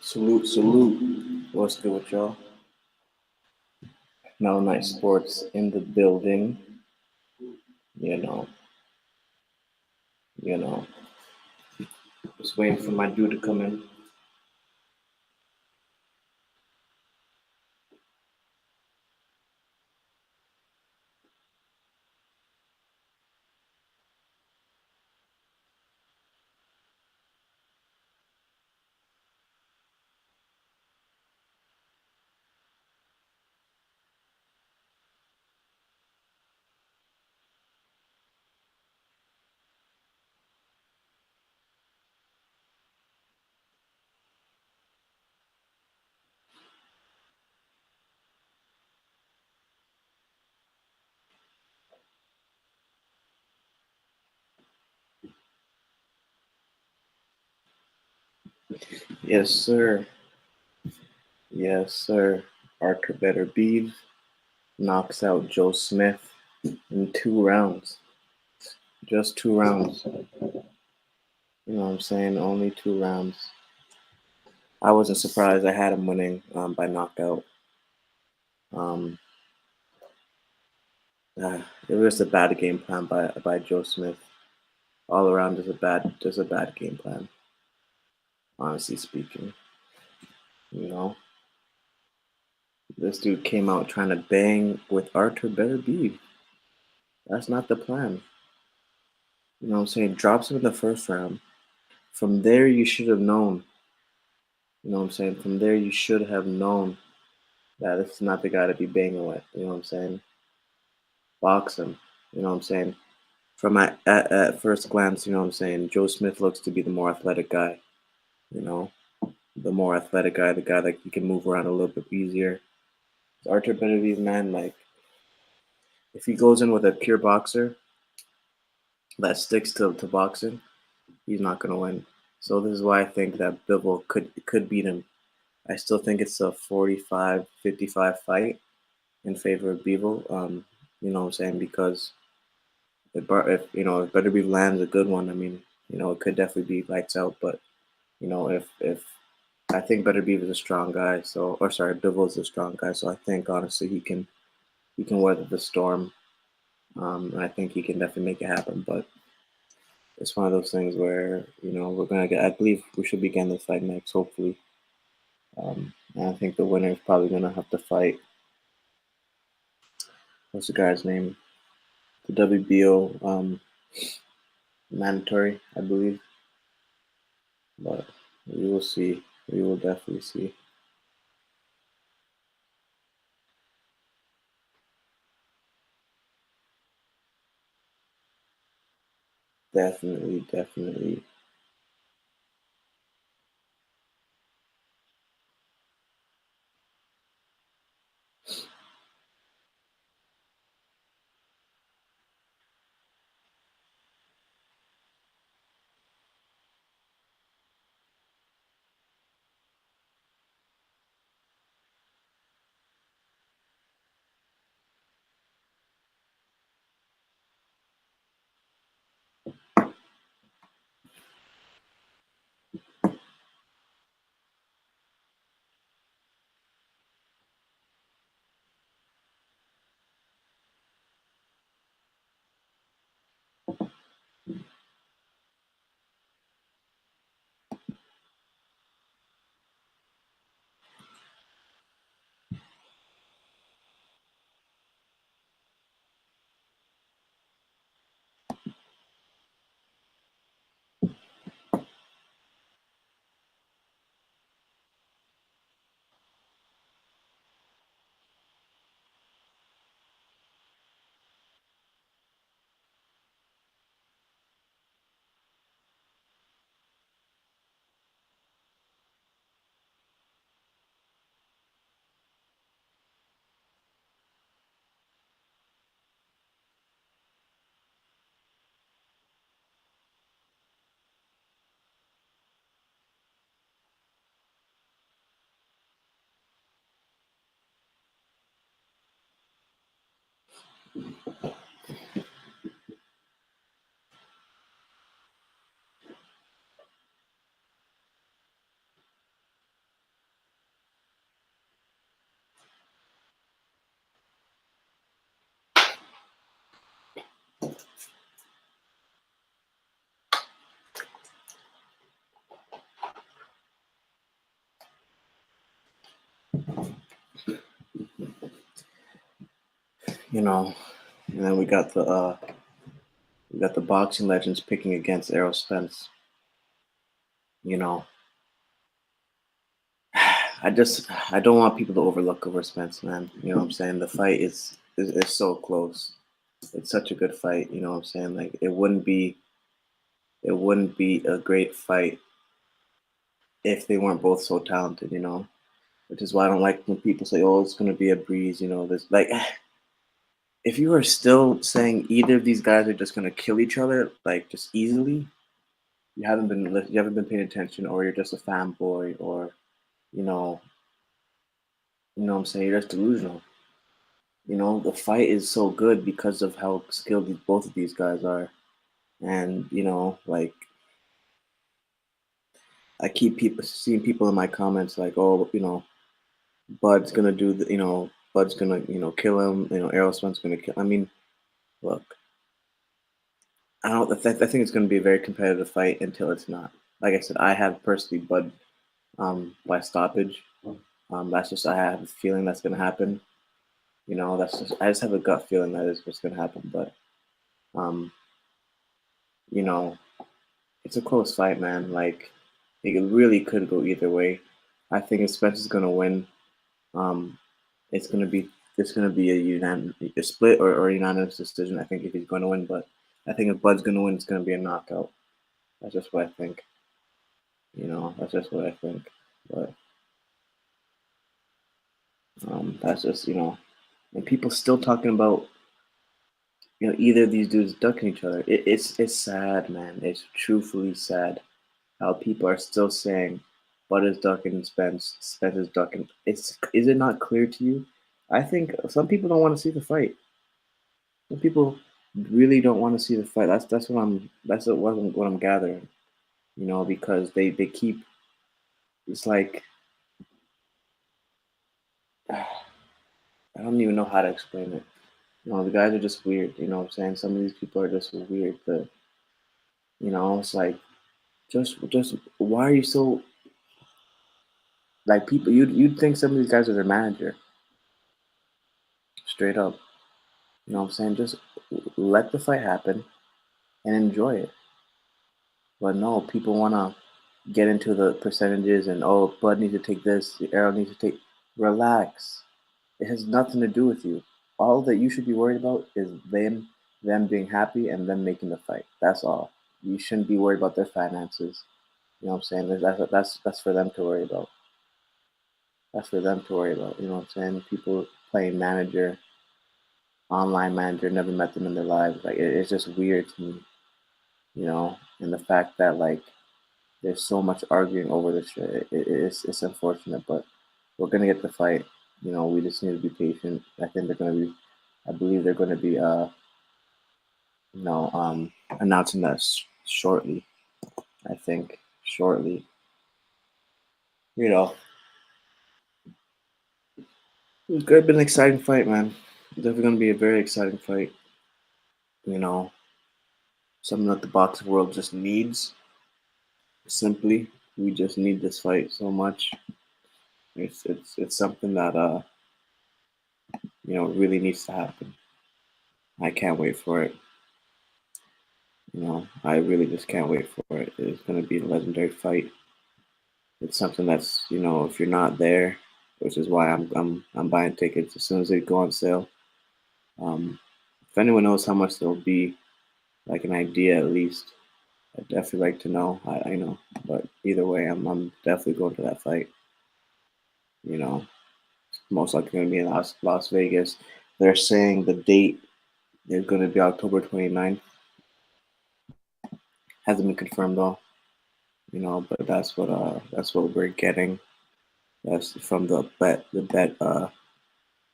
Salute, salute. What's good with y'all? Now Night Sports in the building. You know, you know. Just waiting for my dude to come in. Yes, sir. Yes, sir. Artur Beterbiev knocks out Joe Smith in 2 rounds. Just 2 rounds. You know what I'm saying? Only 2 rounds. I wasn't surprised. I had him winning by knockout. Um, it was a bad game plan by Joe Smith. All around, just a bad game plan. Honestly speaking, you know, this dude came out trying to bang with Artur Beterbiev. That's not the plan. You know what I'm saying? Drops him in the first round. From there, you should have known. You know what I'm saying? From there, you should have known that this is not the guy to be banging with. You know what I'm saying? Box him. You know what I'm saying? From at first glance, you know what I'm saying? Joe Smith looks to be the more athletic guy. You know, the more athletic guy, the guy that you can move around a little bit easier. Artur Beterbiev, man, like if he goes in with a pure boxer that sticks to boxing, he's not gonna win. So this is why I think that Bivol could beat him. I still think it's a 45-55 fight in favor of Bivol. You know what I'm saying? Because if Beterbiev lands a good one, I mean, it could definitely be lights out. But if I think Beterbiev is a strong guy, Bivol is a strong guy, so I think honestly he can weather the storm. And I think he can definitely make it happen. But it's one of those things where we're gonna get. I believe we should be getting the fight next, hopefully. And I think the winner is probably gonna have to fight. What's the guy's name? The WBO mandatory, I believe. But we will see. We will definitely see. Definitely, definitely. You know, and then we got the boxing legends picking against Errol Spence. You know, I don't want people to overlook over Spence, man. You know what I'm saying? The fight is so close. It's such a good fight. You know what I'm saying? Like it wouldn't be a great fight if they weren't both so talented. You know, which is why I don't like when people say, "Oh, it's gonna be a breeze." You know, this like if you are still saying either of these guys are just gonna kill each other like just easily, you haven't been paying attention, or you're just a fanboy, or you know you know what I'm saying, you're just delusional. You know, the fight is so good because of how skilled both of these guys are. And, you know, like I keep people seeing people in my comments like, oh, you know, Bud's gonna do the, you know, Bud's gonna, you know, kill him. You know, Aerosmith's gonna kill. I mean, look, I don't. I think it's gonna be a very competitive fight until it's not. Like I said, I have personally Bud by stoppage. That's just I have a feeling that's gonna happen. You know, that's just I just have a gut feeling that is what's gonna happen. But um, you know, it's a close fight, man. Like it really could go either way. I think if Spencer's gonna win, um, it's gonna be it's gonna be a split or unanimous decision. I think if he's gonna win, but I think if Bud's gonna win, it's gonna be a knockout. That's just what I think. You know, that's just what I think. But that's just and people still talking about either of these dudes ducking each other. It's sad, man. It's truthfully sad how people are still saying Bud is ducking and Spence is ducking. Is it not clear to you? I think some people don't want to see the fight. Some people really don't want to see the fight. What I'm gathering. You know, because they keep it's like I don't even know how to explain it. You know, the guys are just weird. You know what I'm saying? Some of these people are just weird. It's like just why are you so like people? You'd think some of these guys are their manager, straight up. You know what I'm saying? Just let the fight happen and enjoy it. But no, people want to get into the percentages and oh, Bud needs to take this, the arrow needs to take. Relax. It has nothing to do with you. All that you should be worried about is them being happy and them making the fight. That's all. You shouldn't be worried about their finances. You know what I'm saying? That's for them to worry about. That's for them to worry about. You know what I'm saying? People playing manager, online manager, never met them in their lives. Like it's just weird to me, and the fact that like there's so much arguing over this shit. It's unfortunate, but we're gonna get the fight. You know, we just need to be patient. I believe they're gonna be you know um announcing that shortly. I think shortly. You know, it's gonna be an exciting fight, man. It's definitely gonna be a very exciting fight. You know, something that the boxing world just needs. Simply, we just need this fight so much. It's something that really needs to happen. I can't wait for it. I really just can't wait for it. It's gonna be a legendary fight. It's something that's if you're not there, which is why I'm buying tickets as soon as they go on sale. Um, if anyone knows how much they'll be, like an idea at least, I'd definitely like to know. I know, but either way, I'm definitely going to that fight. You know, most likely going to be in Las Vegas. They're saying the date is going to be October 29th. Hasn't been confirmed though. But that's what we're getting. That's from the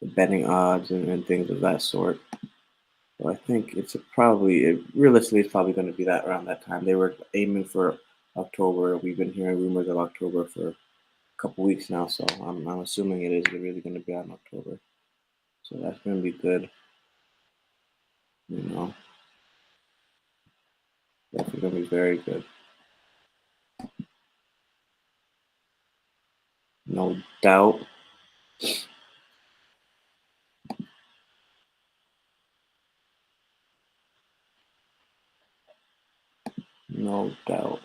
betting odds and things of that sort. So I think realistically it's probably going to be that around that time. They were aiming for October. We've been hearing rumors of October for a couple weeks now, so I'm assuming it is really going to be on October. So that's going to be good. You know, definitely going to be very good. No doubt. No doubt.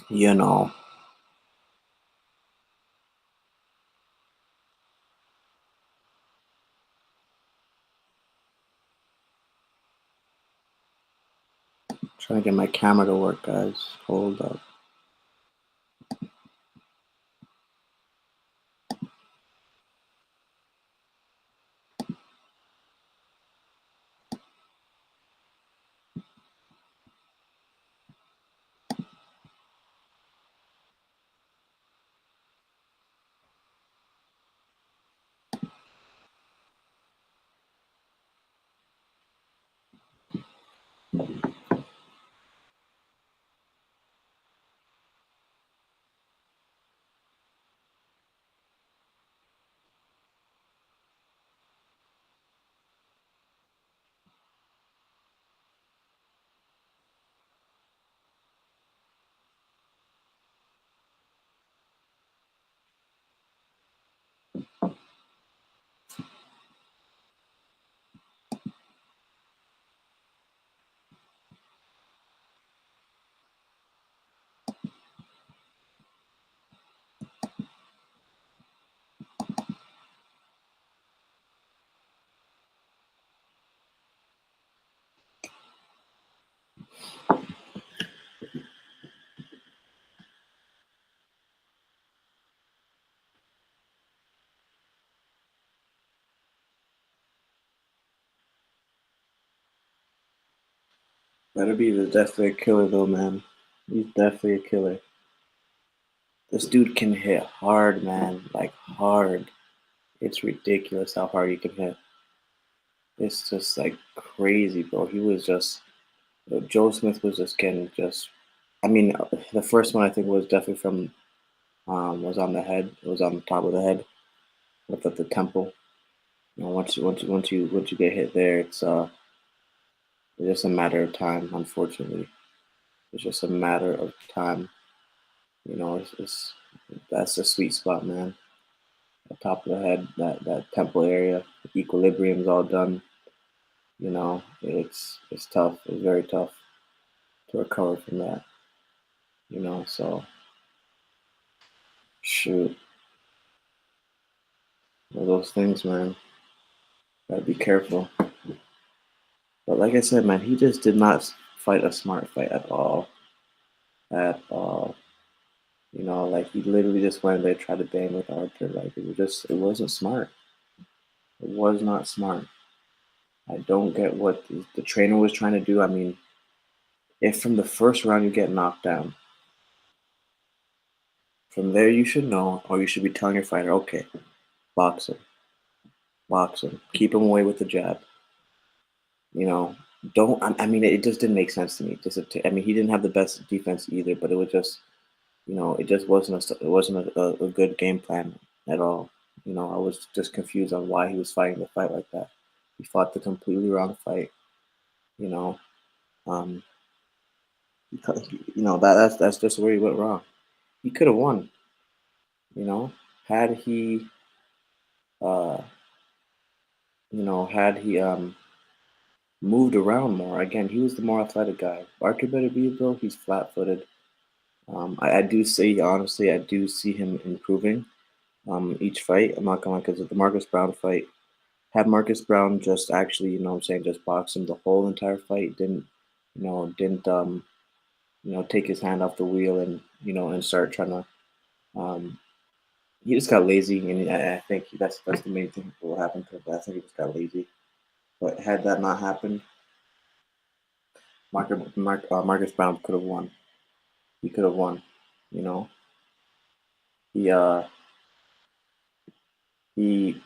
You know, trying to get my camera to work, guys. Hold up. Beterbiev is definitely a killer, though, man. He's definitely a killer. This dude can hit hard, man. Like, hard. It's ridiculous how hard he can hit. It's just, like, crazy, bro. He was just. Joe Smith was just getting just. I mean, the first one I think was definitely from. Was on the head. It was on the top of the head, with the temple. You know, once you get hit there, it's just a matter of time. Unfortunately, it's just a matter of time. It's that's the sweet spot, man. The top of the head, that temple area, equilibrium's all done. It's tough. It's very tough to recover from that. So shoot, all those things, man. Gotta be careful. But like I said, man, he just did not fight a smart fight at all. At all. Like he literally just went there, tried to bang with Arthur. Like it wasn't smart. It was not smart. I don't get what the trainer was trying to do. I mean, if from the first round you get knocked down, from there you should know, or you should be telling your fighter, okay, box him, box him, keep him away with the jab. You know, don't. I mean, it just didn't make sense to me. I mean, he didn't have the best defense either, but it was just, it just wasn't a good game plan at all. I was just confused on why he was fighting the fight like that. He fought the completely wrong fight. You know, um, that's just where he went wrong. He could have won. Had he, uh, had he moved around more. Again, he was the more athletic guy. Artur Beterbiev, though, he's flat-footed. I do see, honestly, I do see him improving each fight. I'm not gonna lie, because the Marcus Brown fight, had Marcus Brown just actually, just box him the whole entire fight, didn't take his hand off the wheel and and start trying to. Um, he just got lazy, and I think that's the main thing. What happened to him? I think he just got lazy. But had that not happened, Marcus Brown could have won. He could have won. You know, he uh he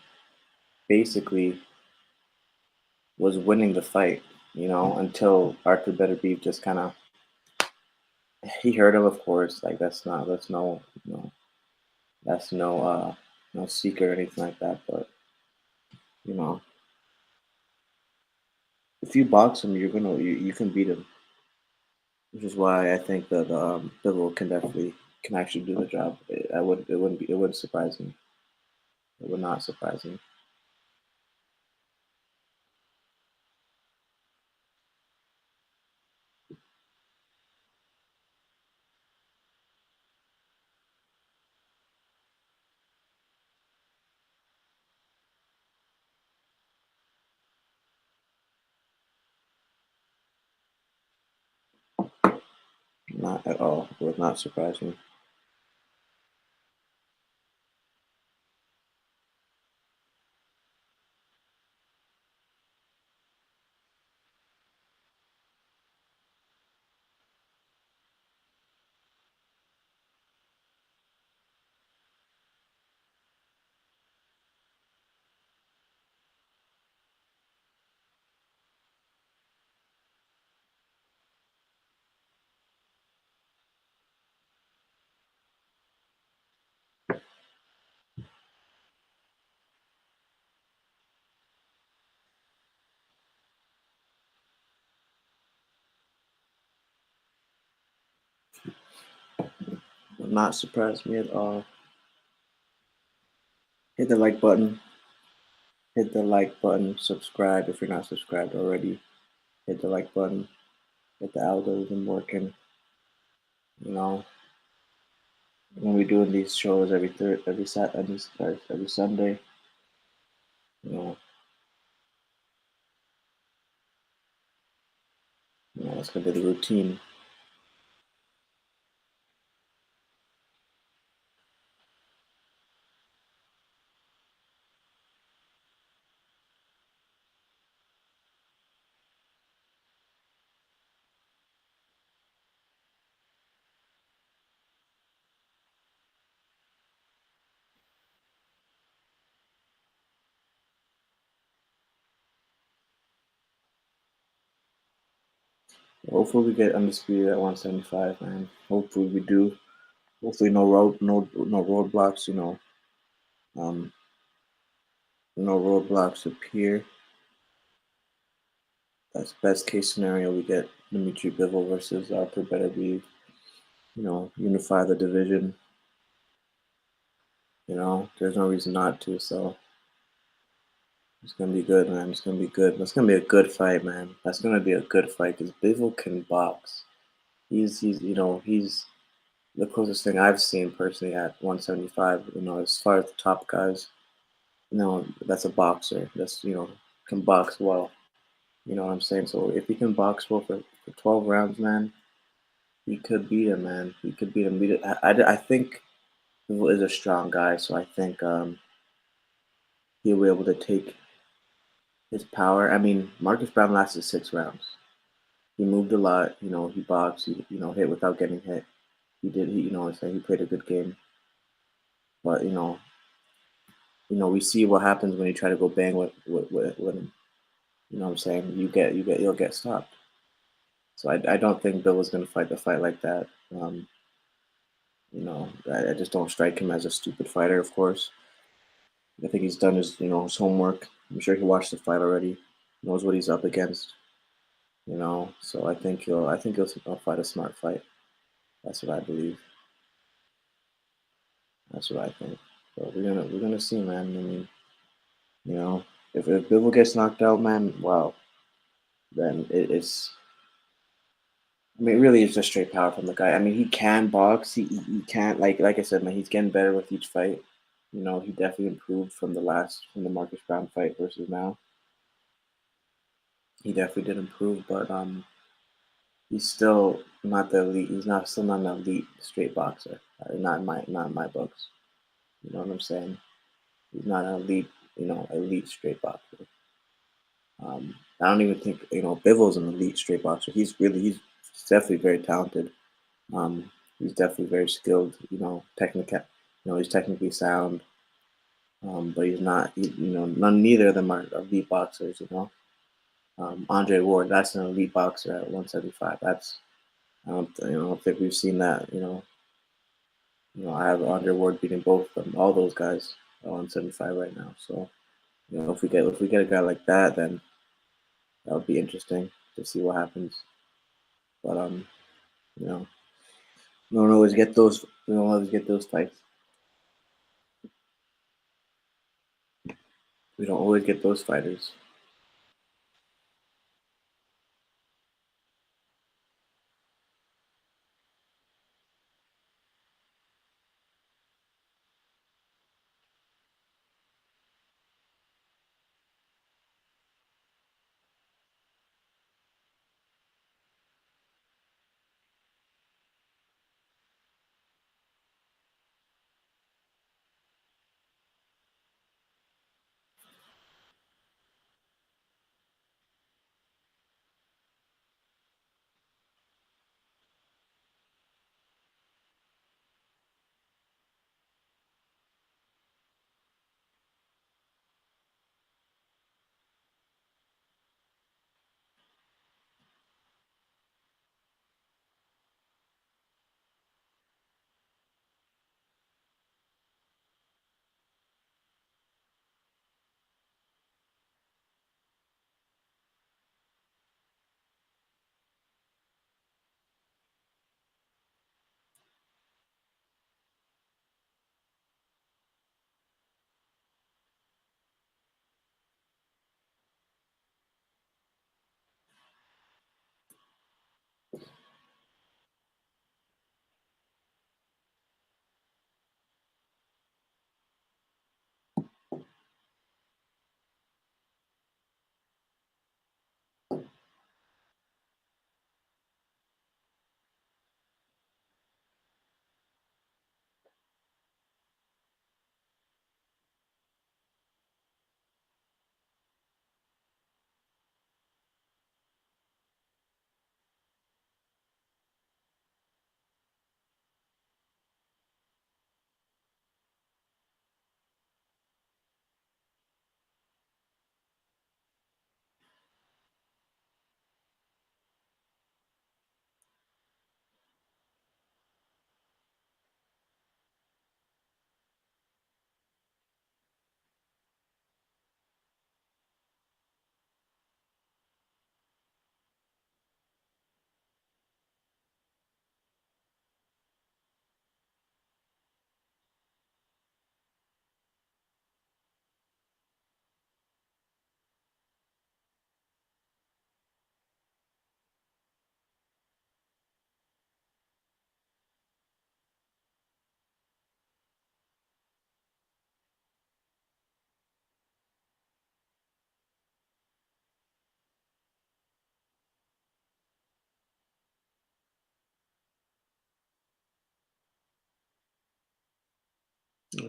basically was winning the fight. Until Artur Beterbiev just kind of he hurt him, of course. Like that's no that's no secret or anything like that. But you know, if you box him, you can beat him, which is why I think that Bivol can actually do the job. It wouldn't surprise me. It would not surprise me. Not at all. It would not surprise me. Would not surprise me at all. Hit the like button. Hit the like button. Subscribe if you're not subscribed already. Hit the like button. Get the algorithm working. You know, when we're doing these shows every Sunday. You know, it's gonna be the routine. Hopefully we get undisputed at 175, man. Hopefully we do. Hopefully no roadblocks. Um, no roadblocks appear. That's best case scenario. We get Dimitri Bivol versus Artur Beterbiev. Unify the division. There's no reason not to. So it's gonna be good, man. It's gonna be good. It's gonna be a good fight, man. That's gonna be a good fight because Bivol can box. He's the closest thing I've seen personally at 175. As far as the top guys, that's a boxer. That's can box well. You know what I'm saying? So if he can box well for 12 rounds, man, he could beat him, man. He could beat him. I think Bivol is a strong guy, so I think he'll be able to take his power. I mean, Marcus Brown lasted 6 rounds. He moved a lot. He boxed. He hit without getting hit. He did. So he played a good game. But we see what happens when you try to go bang with him. You know what I'm saying? You'll get stopped. So I don't think Bill was gonna fight the fight like that. I just don't strike him as a stupid fighter. Of course, I think he's done his homework. I'm sure he watched the fight already. Knows what he's up against. So I think he'll fight a smart fight. That's what I believe. That's what I think. So we're gonna see, man. I mean, you know, if Bivol gets knocked out, man, wow, then it's. I mean, really, it's just straight power from the guy. I mean, he can box. He can't like I said, man. He's getting better with each fight. He definitely improved from the Marcus Brown fight versus now. He definitely did improve, but he's still not the elite. He's not still not an elite straight boxer. Not in my books. You know what I'm saying? He's not an elite, elite straight boxer. I don't even think Bivol's an elite straight boxer. He's definitely very talented. He's definitely very skilled. He's technically sound. But he's not. Neither of them are elite boxers. Andre Ward, that's an elite boxer at 175. I don't think we've seen that. I have Andre Ward beating both of them, all those guys at 175 right now. So if we get a guy like that, then that would be interesting to see what happens. But you know, we don't always get those fights. We don't always get those fighters.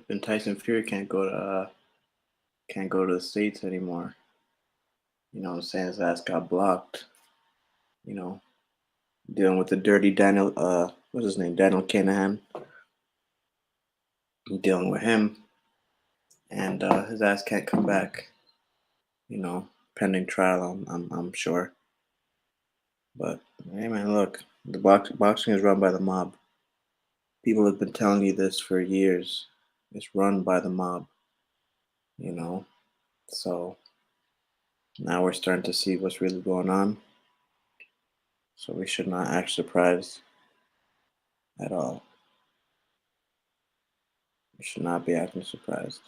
And Tyson Fury can't go to the states anymore. What I'm saying, his ass got blocked. You know, dealing with the dirty Daniel. What's his name? Daniel Kinahan. Dealing with him, and his ass can't come back. Pending trial. I'm sure. But hey, man, look, the boxing is run by the mob. People have been telling you this for years. It's run by the mob. You know, so now we're starting to see what's really going on. So we should not act surprised at all. We should not be acting surprised.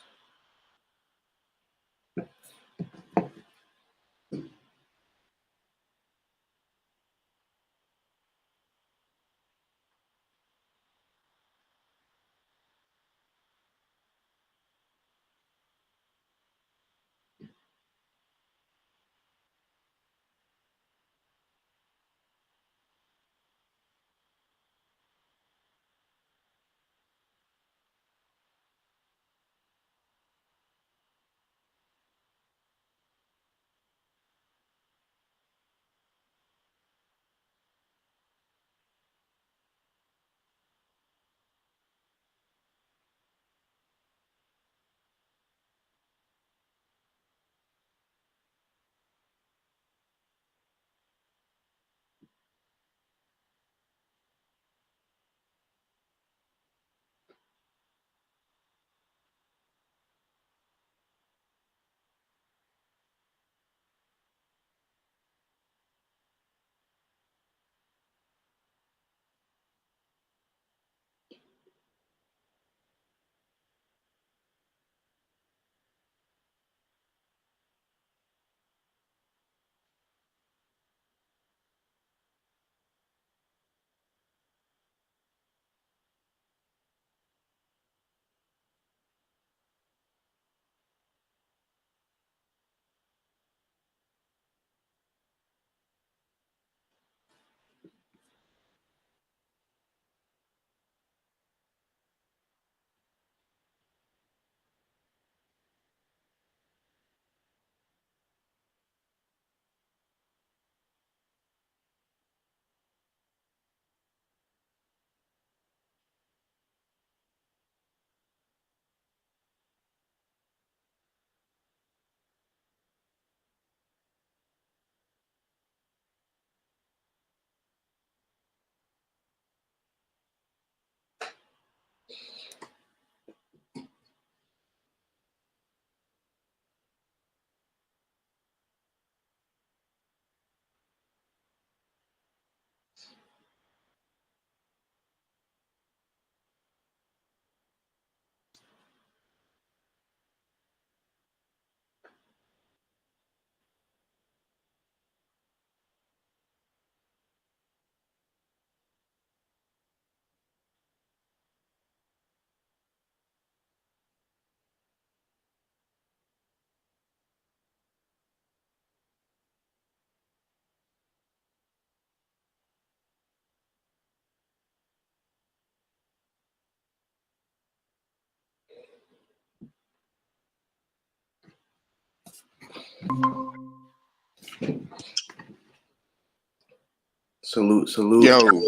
Salute, salute. Yo,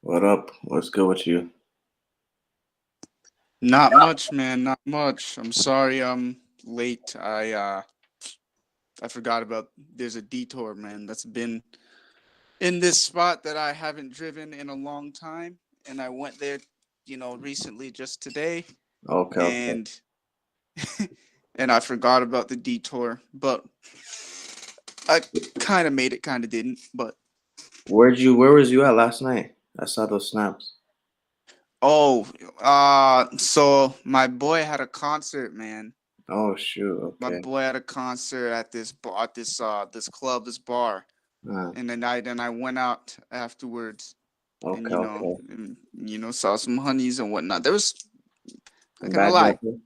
What up? What's good with you? not much, man, not much. I'm sorry I'm late. I forgot about there's a detour, man, that's been in this spot that I haven't driven in a long time, and I went there, recently just today, Okay, okay. and and I forgot about the detour, but I kind of made it, kind of didn't, but Where was you at last night? I saw those snaps. oh, so my boy had a concert, man. Oh shoot, My okay. boy had a concert at this bar, at this club, this bar, Uh, and then I went out afterwards, and okay, okay. saw some honeys and whatnot. Not Some gonna bad lie, weather.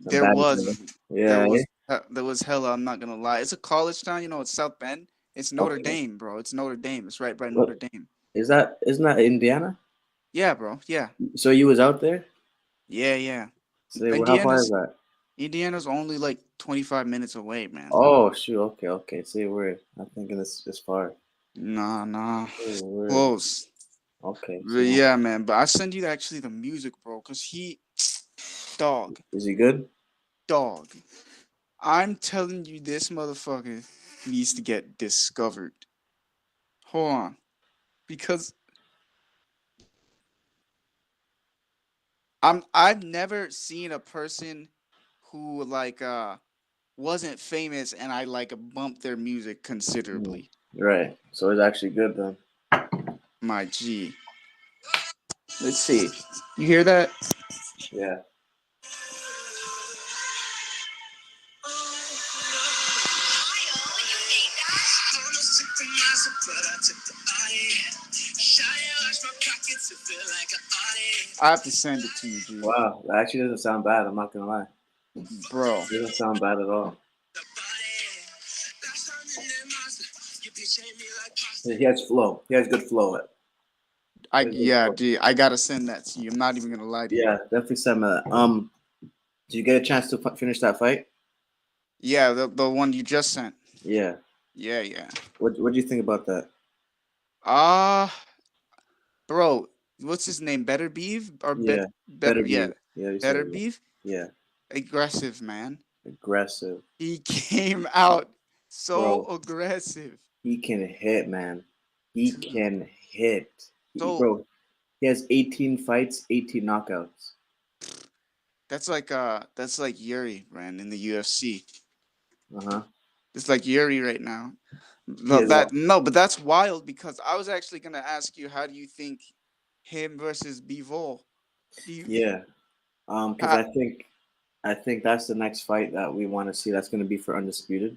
Some there bad weather. was Yeah, eh? there was hella. I'm not gonna lie. It's a college town, it's South Bend. It's Notre Okay. Dame, bro. It's Notre Dame. It's right by Notre What Dame. is that? Isn't that Indiana? Yeah, bro. Yeah, So you was out there? yeah, yeah. Say, well, how far is Indiana's that? Indiana's only like 25 minutes away, man. Oh shoot, okay, okay. Say word. I'm thinking this far. Nah, nah, Oh, word. close. Okay, But so yeah, man. But I send you actually the music, bro, cause dog, is he good? dog. I'm telling you, this motherfucker needs to get discovered. Hold on, because I've never seen a person who wasn't famous and I like bumped their music Hmm. considerably. Right. So it's actually good then. My G. Let's see. You hear that? Yeah. I have to send it to you, G. Wow, that actually doesn't sound bad. I'm not gonna lie. Bro. It doesn't sound bad at all. He has flow. He has good flow. He has good flow. G. I gotta send that to you. I'm not even gonna lie to you. Yeah, definitely send me that. Did you get a chance to finish that fight? Yeah, the one you just sent. Yeah. Yeah, yeah. What do you think about that? Ah, bro, what's his name? Better Beef or Yeah. better? Better Yeah, be. Yeah, you said Better it. Yeah. Beef. Yeah. Aggressive, man. Aggressive, He came out so bro. aggressive, He can hit, man. He dude. can hit. So Bro, he has 18 fights, 18 knockouts. that's like Yuri, man, in the UFC. Uh huh. It's like Yuri right now. He No, has what? but that's wild because I was actually gonna ask you, how do you think him versus Bivol? Do you? Yeah. Because Ha, I think that's the next fight that we want to see. That's going to be for undisputed.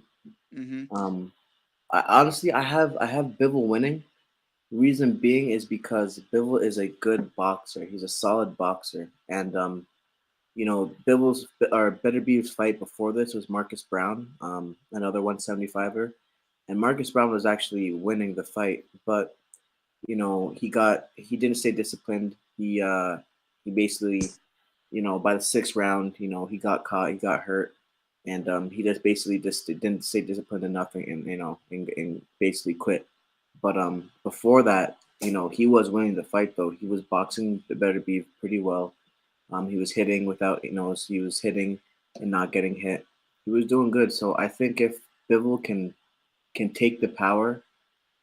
mm-hmm. Um, honestly, I have Bivol winning. Reason being is because Bivol is a good boxer. He's a solid boxer, and Bivol's or Beterbiev's fight before this was Marcus Brown, another 175er, and Marcus Brown was actually winning the fight, but he didn't stay disciplined. He basically, by the sixth round, he got caught, he got hurt, and he just basically just didn't stay disciplined enough, and basically quit. But before that, he was winning the fight though. He was boxing the Better Beef pretty well. He was hitting without, he was hitting and not getting hit. He was doing good. So I think if Bivol can take the power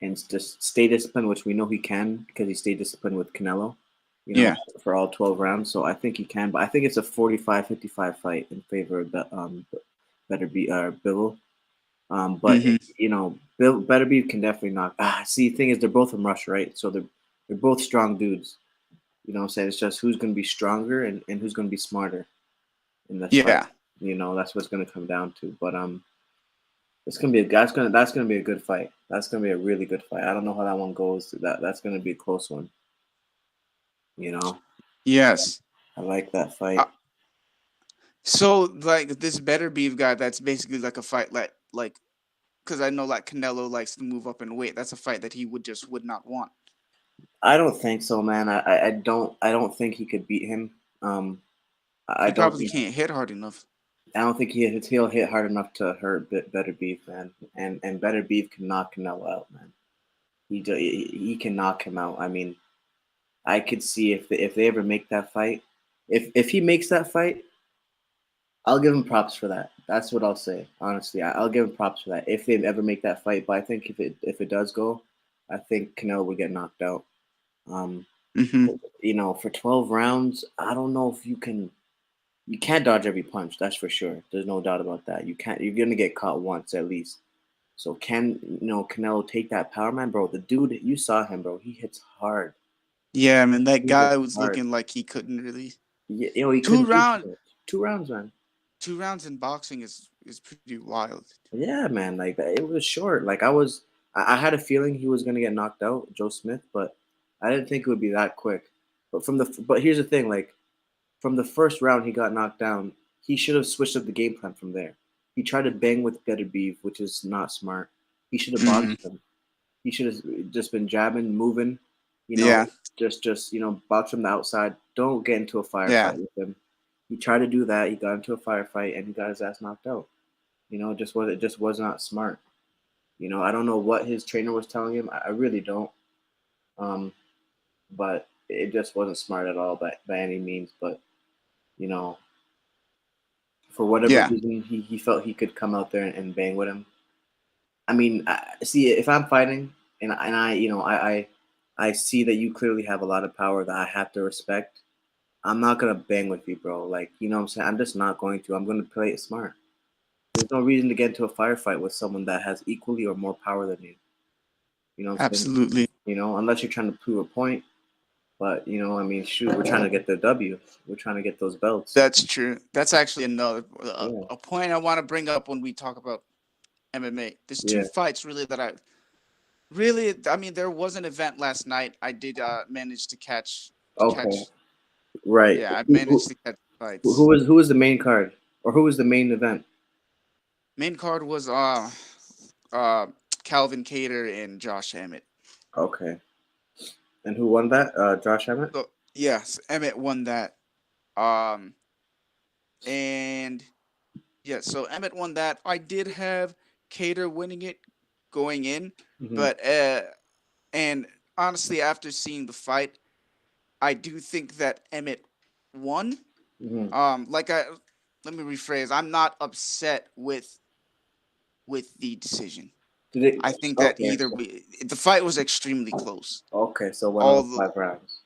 and just stay disciplined, which we know he can because he stayed disciplined with Canelo, Yeah. for all 12 rounds. So I think he can, but I think it's a 45-55 fight in favor of Better be Bivol. But Mm-hmm. Bill Beterbiev can definitely knock. See, the thing is, they're both from Russia, right? So they're both strong dudes. You know what I'm saying? It's just who's going to be stronger and who's going to be smarter in this fight. Yeah. That's what's going to come down to. But it's gonna be that's gonna be a good fight. That's gonna be a really good fight. I don't know how that one goes. That's gonna be a close one. You know, Yes. I like that Uh, fight. so like this Better Beef guy, that's basically like a fight like because I know like Canelo likes to move up in weight. That's a fight that he would not want. I don't think so, man. I don't think he could beat him. I He don't probably think can't hit hard enough. I don't think he'll hit hard enough to hurt Better Beef, man. And Better Beef can knock Canelo out, man. He can knock him out. I mean, I could see if they ever make that fight, if he makes that fight, I'll give him props for that. That's what I'll say. Honestly, I'll give him props for that if they ever make that fight. But I think if it does go, I think Canelo would get knocked out. Um, Hmm. for 12 rounds, I don't know if you can. You can't dodge every punch. That's for sure. There's no doubt about that. You can't. You're gonna get caught once at least. So can Canelo take that power, man, bro? The dude, you saw him, bro. He hits hard. Yeah, man, that He hits guy was hard. looking like he couldn't really. Yeah, he Two couldn't do round, too much. 2 rounds, man. 2 rounds in boxing is pretty wild. Yeah, man. Like it was short. Like I had a feeling he was gonna get knocked out, Joe Smith, but I didn't think it would be that quick. But here's the thing, like from the first round he got knocked down, he should have switched up the game plan from there. He tried to bang with Beterbiev, which is not smart. He should have Hmm. boxed him. He should have just been jabbing, moving, you Yeah, know, just box from the outside. Don't get into a yeah, firefight with him. He tried to do that. He got into a firefight and he got his ass knocked out. It just was not smart. I don't know what his trainer was telling him. I really don't. Um, but it just wasn't smart at all by any means. But you know, for whatever yeah, reason, he felt he could come out there and bang with him. I mean, see, if I'm fighting and I see that you clearly have a lot of power that I have to respect. I'm not gonna bang with you, bro. Like, what I'm saying? I'm just not going to. I'm gonna play it smart. There's no reason to get into a firefight with someone that has equally or more power than you. You know what I'm saying? absolutely. Unless you're trying to prove a point. But I mean, shoot, we're trying to get the W. We're trying to get those belts. That's true. That's actually another Yeah, a point I want to bring up when we talk about MMA. There's two yeah. fights really that I really. I mean, there was an event last night. I did manage to Okay, catch. right. Yeah, I Who, managed who, to catch who fights. was who was the main card, or who was the main event? Main card was uh Calvin Cater and Josh Emmett. Okay, and who won that? Josh Emmett. So yes, Emmett won that. Um and yeah, so Emmett won that. I did have Cater winning it going in, Hmm. but and honestly, after seeing the fight, I do think that Emmett won. Hmm. Like I let me rephrase. I'm not upset with the decision. Did it? I think that Okay, either way, the fight was extremely close, okay. So it went all over the 5 rounds.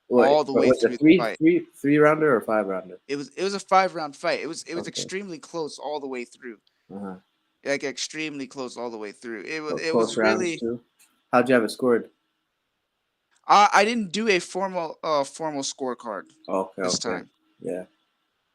What all the way was it? through the Three, fight. three, three rounder or 5 rounder? It was a 5 round fight. It was Okay. extremely close all the way through, Uh-huh. like extremely close all the way through. It Close was rounds really. too. How'd you have it scored? I didn't do a formal scorecard Okay, this okay. time. Yeah,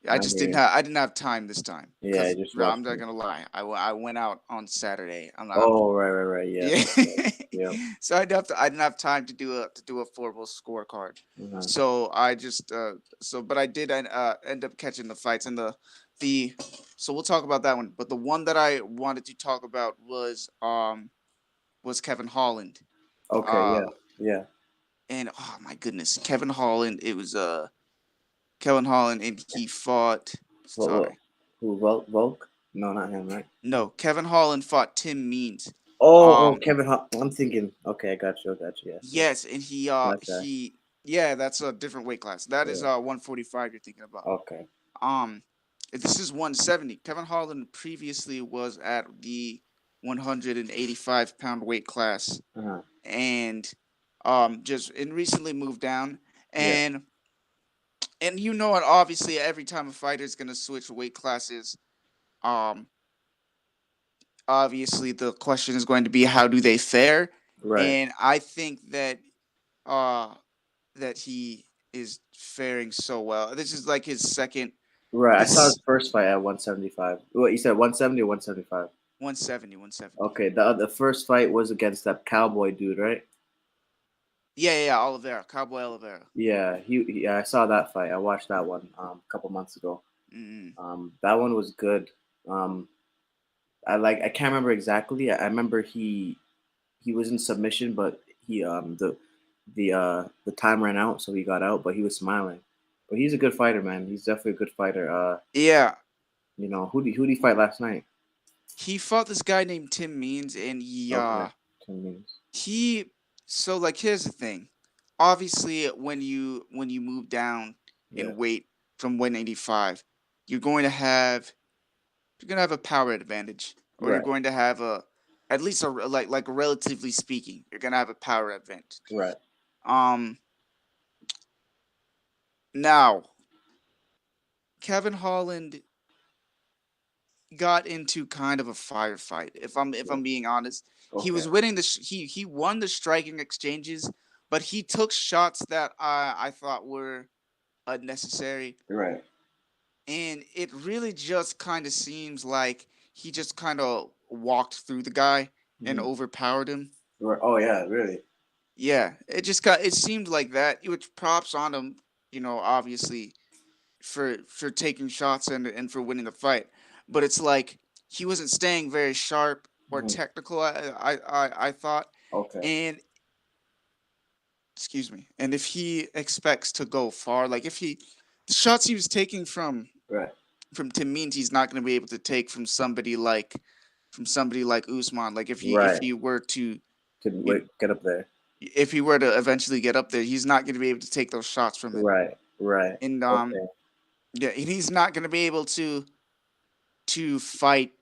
I I just hear didn't you. have I didn't have time this time Yeah, I because just I'm watched not it. gonna lie. I went out on Saturday. I'm not. Oh, right, right, right. Yeah, Yeah. that's right. Yep. So I didn't have time to do a formal scorecard. Uh-huh. So I just but I did end up catching the fights and the so we'll talk about that one. But the one that I wanted to talk about was Kevin Holland. Okay. Uh Yeah. Yeah. and oh my goodness, Kevin Holland. It was Kevin Holland and he fought. What? Sorry, Who? Volk? No, not him. Right? no, Kevin Holland fought Tim Means. Oh, Um, Kevin. I'm thinking. Okay, I got you. I got you. Yes, yes. yes, and That guy. he yeah, that's a different weight class. That is Yeah. 145 you're thinking about. Okay. Um, this is 170. Kevin Holland previously was at the 185-pound weight class, Uh-huh. and just and recently moved down. Yeah. And you know what? Obviously, every time a fighter is gonna switch weight classes, um, obviously the question is going to be how do they fare, Right. and I think uh that he is faring so well. This is like his second. Right. I saw his This first fight at 175. What you said? 170 or 175? 170, 170. Okay. The first fight was against that cowboy dude, right? Yeah, yeah, yeah, Oliveira, Cowboy Oliveira. Yeah. Yeah. I saw that fight. I watched that one a couple months ago. Mm-hmm. That one was good. Um, I can't remember exactly. I remember he was in submission, but he the time ran out, so he got out. But he was smiling. But he's a good fighter, man. He's definitely a good fighter. Yeah, Who did he fight last night? He fought this guy named Tim Means, and Okay, 10 minutes. he so like here's the thing. Obviously, when you move down Yeah, in weight from 185, you're going to have you're going to have a power advantage, or you're right, going to have a at least a like relatively speaking, you're going to have a power advantage. right. Um Now, Kevin Holland got into kind of a firefight. If Yeah. I'm being honest, he Okay, was winning he won the striking exchanges, but he took shots that I thought were unnecessary, right. and it really just kind of seems like he just kind of walked through the guy and Hmm. overpowered him. Right. Oh yeah, really. Yeah, it seemed like that. Which props on him, obviously for taking shots and for winning the fight. But it's like he wasn't staying very sharp or Hmm. technical. I thought, Okay. and excuse me, and if he expects to go far, like if he the shots he was taking Right. from Tim Means, he's not going to be able to take from somebody like Usman. Like if Right. he were to To you wait, get up there. if he were to eventually get up there, he's not going to be able to take those shots from him. Right. Right. And Okay. yeah, and he's not going to be able to fight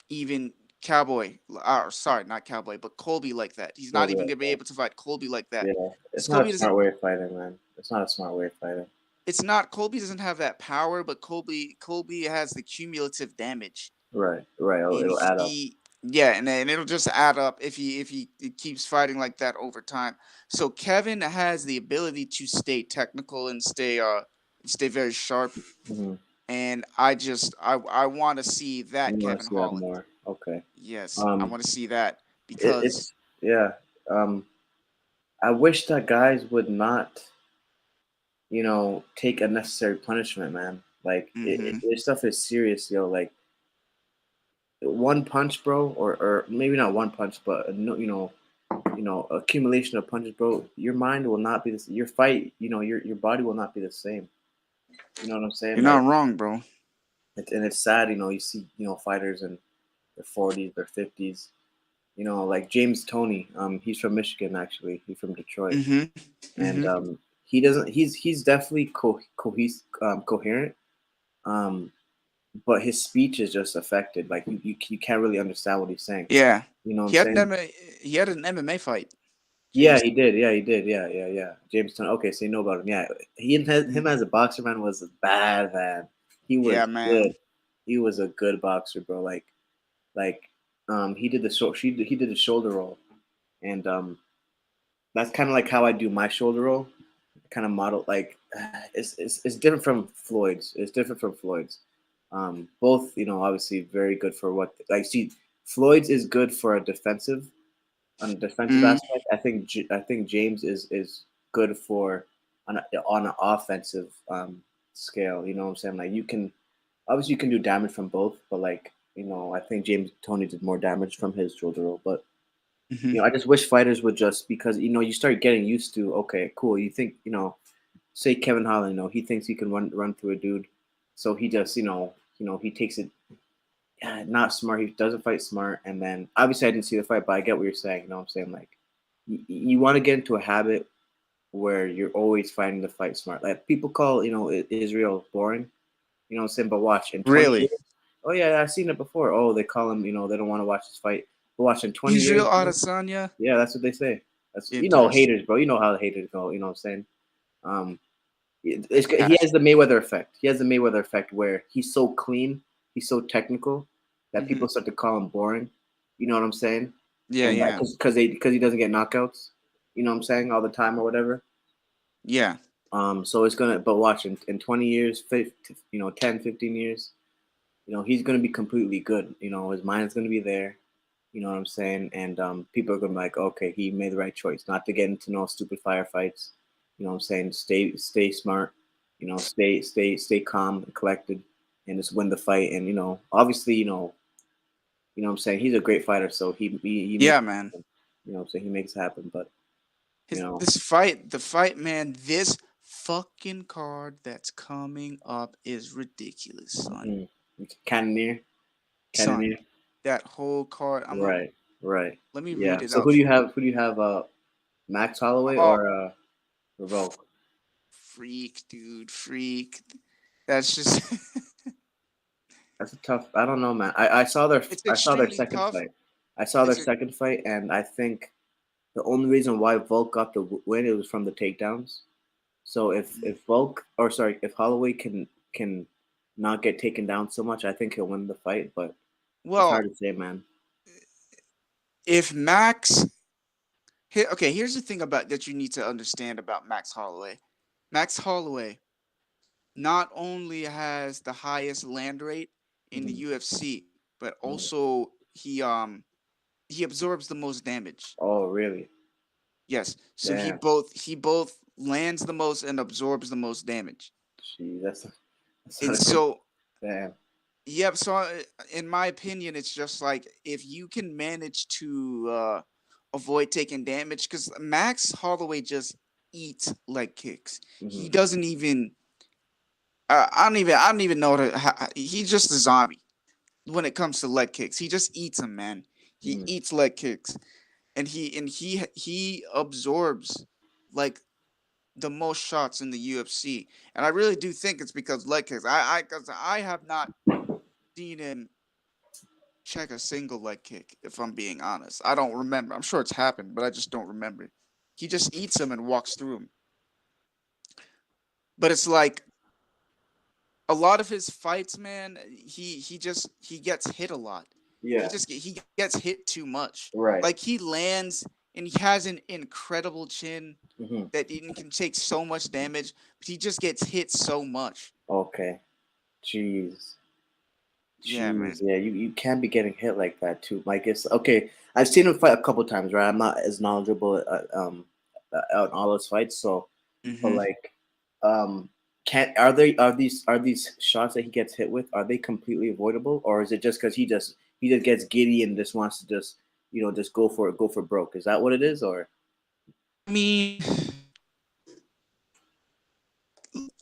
even Cowboy, or sorry, not Cowboy, but Colby like that. He's Well, not even gonna be yeah. able to fight Colby like that Yeah. because It's not a Colby smart doesn't. way of fighting, man. It's not a smart way of fighting. It's not Colby doesn't have that power, but Colby has the cumulative damage, Right. Right. and It'll add up. he yeah, and it'll just add up if he keeps fighting like that over time. So Kevin has the ability to stay technical and stay very sharp, Hmm. and I want to see that You want to Kevin see that Holland. more? Okay. Yes, I Um. want to see that because. It's yeah. Um. I wish that guys would not, take unnecessary punishment, man. Like Hmm. this stuff is serious, yo. Like one punch, bro, or maybe not one punch, but no, accumulation of punches, bro. Your mind will not be this. Your fight, your body will not be the same. You know what I'm saying? You're Like, not wrong, bro. and it's sad. You see, fighters in their 40s, their 50s. Like James Toney. He's from Michigan, actually. He's from Detroit, Mhm. and Mhm. he doesn't. He's definitely coherent. Um, but his speech is just affected. Like you can't really understand what he's saying. Yeah. You know what I'm He had an saying? MMA, he had an MMA fight, Yeah, James. he did. Yeah, he did. Yeah, yeah, yeah. Jamestown. Okay, so you know about him. Yeah, him Mhm. as a boxer, man, was a bad man. He Yeah, was good. man. He was a good boxer, bro. Like, he did the he did the shoulder roll, and that's kind of like how I do my shoulder roll. Kind of model like it's different from Floyd's. It's different from Floyd's. Both, obviously very good for what like see Floyd's is good for a defensive on a defensive Mhm. aspect. I think James is good for on an offensive scale. You know what I'm saying? Like you can obviously you can do damage from both, but like I think James Tony did more damage from his shoulder roll. But Mhm. I just wish fighters would just because you start getting used to okay, cool. You think say Kevin Holland, he thinks he can run through a dude, so he just he takes it not smart. He doesn't fight smart, and then obviously I didn't see the fight, but I get what you're saying. You know what I'm saying? Like you want to get into a habit where you're always fighting the fight smart. Like people call Israel boring. You know what I'm saying? But watch in 20 Really? years. Oh yeah, I've seen it before. Oh, they call him. They don't want to watch this fight. But watch in 20 Israel years. Bro. Adesanya? Yeah, that's what they say. That's Interesting. haters, bro. You know how the haters go. You know what I'm saying? Um, he Gotcha. has the Mayweather effect. He has the Mayweather effect where he's so clean, he's so technical that Mhm. people start to call him boring. You know what I'm saying? Yeah, And yeah. because he doesn't get knockouts. You know what I'm saying all the time or whatever. Yeah. So it's gonna. But watch in 20 years, 10, 15 years, he's gonna be completely good. His mind's gonna be there. You know what I'm saying? And people are gonna be like, okay, he made the right choice, not to get into no stupid firefights. You know what I'm saying? Stay smart. Stay calm and collected, and just win the fight. And obviously, what I'm saying, he's a great fighter, so he makes Yeah, it man. happen. So he makes it happen. But you His know, this fight, the fight, man, this fucking card that's coming up is ridiculous, son. mhm. Cannoneer, son. Cannoneer. That whole card. Right, right. Let me read Yeah. it So out for you. who do you have? Max Holloway Oh, or Revoke? freak, dude, freak. That's just That's a tough. I don't know, man. it's I saw their extremely second tough. fight. I saw their It's a second fight, and I think the only reason why Volk got the win it was from the takedowns. So mm, if Holloway can not get taken down so much, I think he'll win the fight. But it's well, hard to say, man. if Max okay, here's the thing about that you need to understand about Max Holloway. Max Holloway not only has the highest land rate in the Hmm. UFC, but Hmm. also he absorbs the most damage. Oh, really? Yes. So Damn. he both lands the most and absorbs the most damage. Gee, that's And not a good. so Damn. yep, so in my opinion it's just like if you can manage to avoid taking damage cuz Max Holloway just eats leg kicks. Hmm. He doesn't even I don't even know he's just a zombie when it comes to leg kicks. He just eats them, man. He Hmm. eats leg kicks and he absorbs like the most shots in the UFC. And I really do think it's because leg kicks. Cuz I have not seen him check a single leg kick if I'm being honest. I don't remember. I'm sure it's happened, but I just don't remember. He just eats them and walks through them. But it's like a lot of his fights, man, he gets hit a lot. Yeah. He gets hit too much. Right. Like he lands and he has an incredible chin Hmm. that he can take so much damage, but he just gets hit so much. Okay. Jeez. Yeah, Jeez. man. Yeah. You can't be getting hit like that too. Like it's okay. I've seen him fight a couple times, right? I'm not as knowledgeable on all his fights, so but Hmm. like can are these shots that he gets hit with, are they completely avoidable, or is it just because he just gets giddy and just wants to just just go for broke? Is that what it is, or I mean,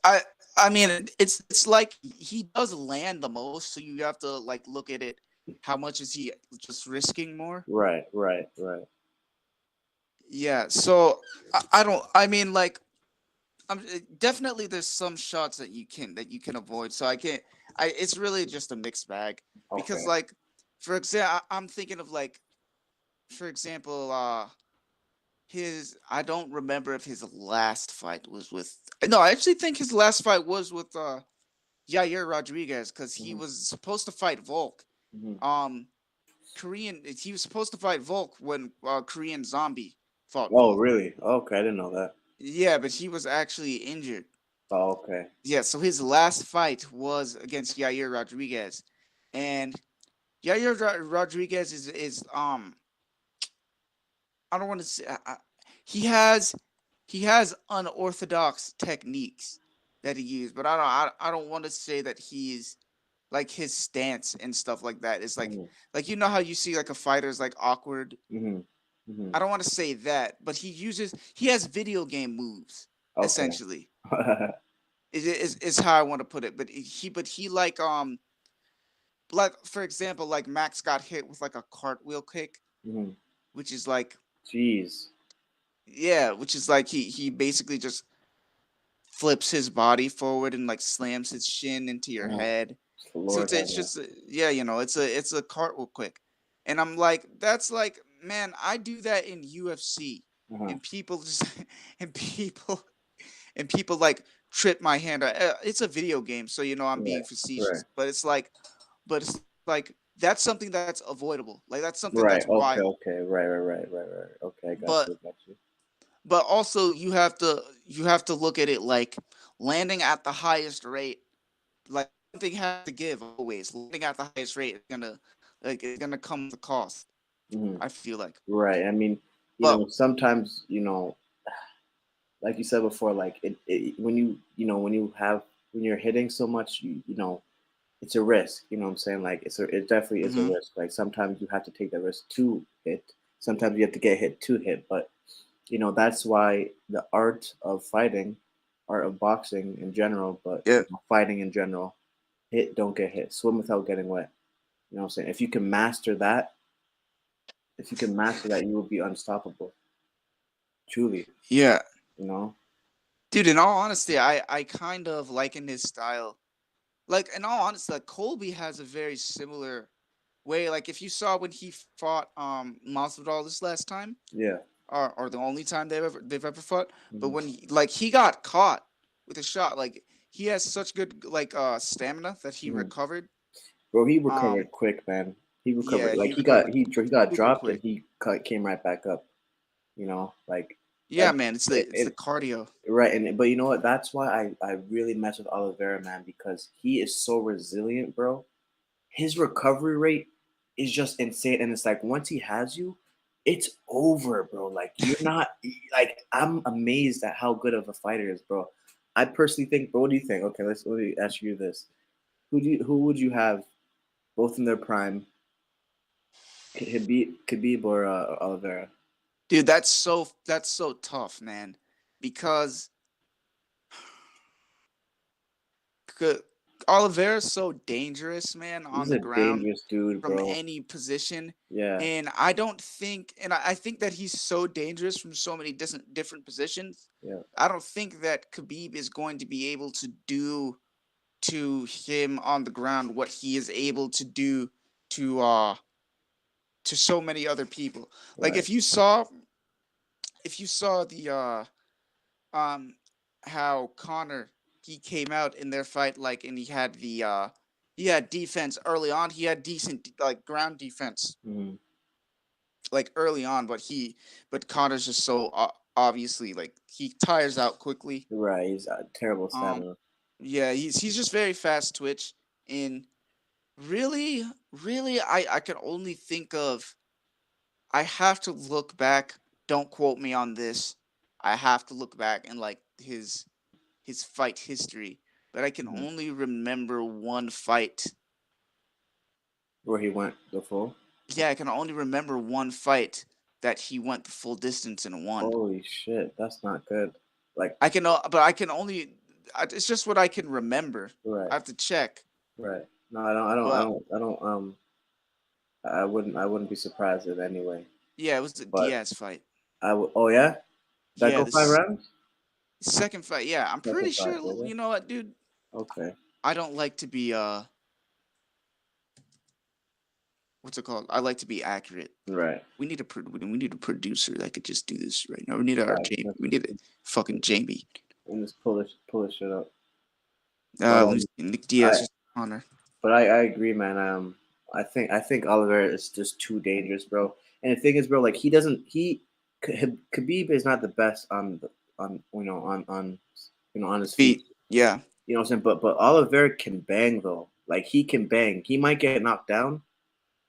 I I mean it's like he does land the most, so you have to like look at it. How much is he just risking more? right, right, right. Yeah, so I don't. I mean, like, definitely there's some shots that you can avoid. So I can't. I it's really just a mixed bag because Okay. like, for example, I'm thinking of like, for example, his. I don't remember if his last fight was with. No, I actually think his last fight was with Yair Rodriguez because he Hmm. was supposed to fight Volk. Hmm. Um, Korean. He was supposed to fight Volk when Korean Zombie fought Oh, Volk. really? Okay, I didn't know that. Yeah, but he was actually injured. Oh, okay. Yeah, so his last fight was against Yair Rodriguez, and Rodriguez is I don't want to say he has he has unorthodox techniques that he used, but I don't want to say that he's like his stance and stuff like that is Hmm. like you know how you see like a fighter is like awkward. Hmm. Hmm. I don't want to say that, but he has video game moves Okay. essentially. Is how I want to put it, but he like for example, like Max got hit with like a cartwheel kick, Hmm. which is like Jeez. yeah, which is like he basically just flips his body forward and like slams his shin into your Uh-huh. head. So Lord have it's mercy. just yeah, it's a cartwheel quick, and I'm like that's like man, I do that in UFC, Uh-huh. and people just and people like trip my hand. It's a video game, so I'm Right. being Right. facetious, but it's like that's something that's avoidable. Like that's something that's Right. Okay. wild. Okay. Right. Right. Right. Right. Right. Okay. I got But you. Got you. also you have to look at it like landing at the highest rate. Like something has to give always. Landing at the highest rate is gonna it's gonna come with a cost. Hmm. I feel like, Right. I mean, but sometimes, like you said before, like when when you're hitting so much, it's a risk. You know what I'm saying? Like it definitely is a hmm risk. Like sometimes you have to take that risk to hit. Sometimes you have to get hit to hit. But that's why the art of fighting, art of boxing in general, but yeah, fighting in general, hit, don't get hit. Swim without getting wet. You know what I'm saying? If you can master that, you will be unstoppable. Truly, Yeah, you know. dude. In all honesty, I kind of liken his style. Like in all honesty, like Colby has a very similar way. Like if you saw when he fought Masvidal this last time, Yeah. or the only time they've ever fought, but Hmm. when he got caught with a shot, like he has such good stamina that he Hmm. recovered. Bro, he Um, recovered quick, man. He recovered yeah, like he recovered he got super dropped and quick. came right back up. You know, like Yeah, that. man, it's the It cardio. right, and but you know what? That's why I really mess with Oliveira, man, because he is so resilient, bro. His recovery rate is just insane, and it's like once he has you, it's over, bro. Like you're not like I'm amazed at how good of a fighter is, bro. I personally think, bro. What do you think? Okay, let me ask you this: who would you have both in their prime, Khabib or Oliveira? Dude, that's so tough, man, because c- Oliveira's so dangerous, man, on He's the a ground dangerous dude, from bro. any position. Yeah, And I don't think, and I think that he's so dangerous from so many different positions. yeah, I don't think that Khabib is going to be able to do to him on the ground what he is able to do to uh to so many other people. Like right. if you saw the um how Connor, he came out in their fight, like, and he had defense early on. He had decent like ground defense Hmm. like early on, but Connor's just so obviously, like, he tires out quickly. Right, he's terrible Um stamina. yeah, he's just very fast twitch. And really, I can only think of, I have to look back. Don't quote me on this. I have to look back and like his fight history, but I can Hmm. only remember one fight. Where he went the full. Yeah, I can only remember one fight that he went the full distance and won. Holy shit, that's not good. Like, But I can only. It's just what I can remember. I right, have to check. right. No, But I don't. I wouldn't be surprised if anyway. yeah, it was the But Diaz fight. I would. Oh yeah, that Yeah, go five this rounds. second fight. Yeah, I'm pretty Second fight, sure. was it? You know what, dude? Okay. I don't like to be what's it called? I like to be accurate. Right. We need a producer that could just do this right now. We need our Right. Jamie. We need a fucking Jamie. And just pull this shit up. But Let me see. Nick I Diaz is Connor. I agree, man. I think Oliver is just too dangerous, bro. And the thing is, bro, like he doesn't Khabib is not the best on on his feet. Feet. Yeah. You know what I'm saying? But Oliver can bang though. Like he can bang. He might get knocked down,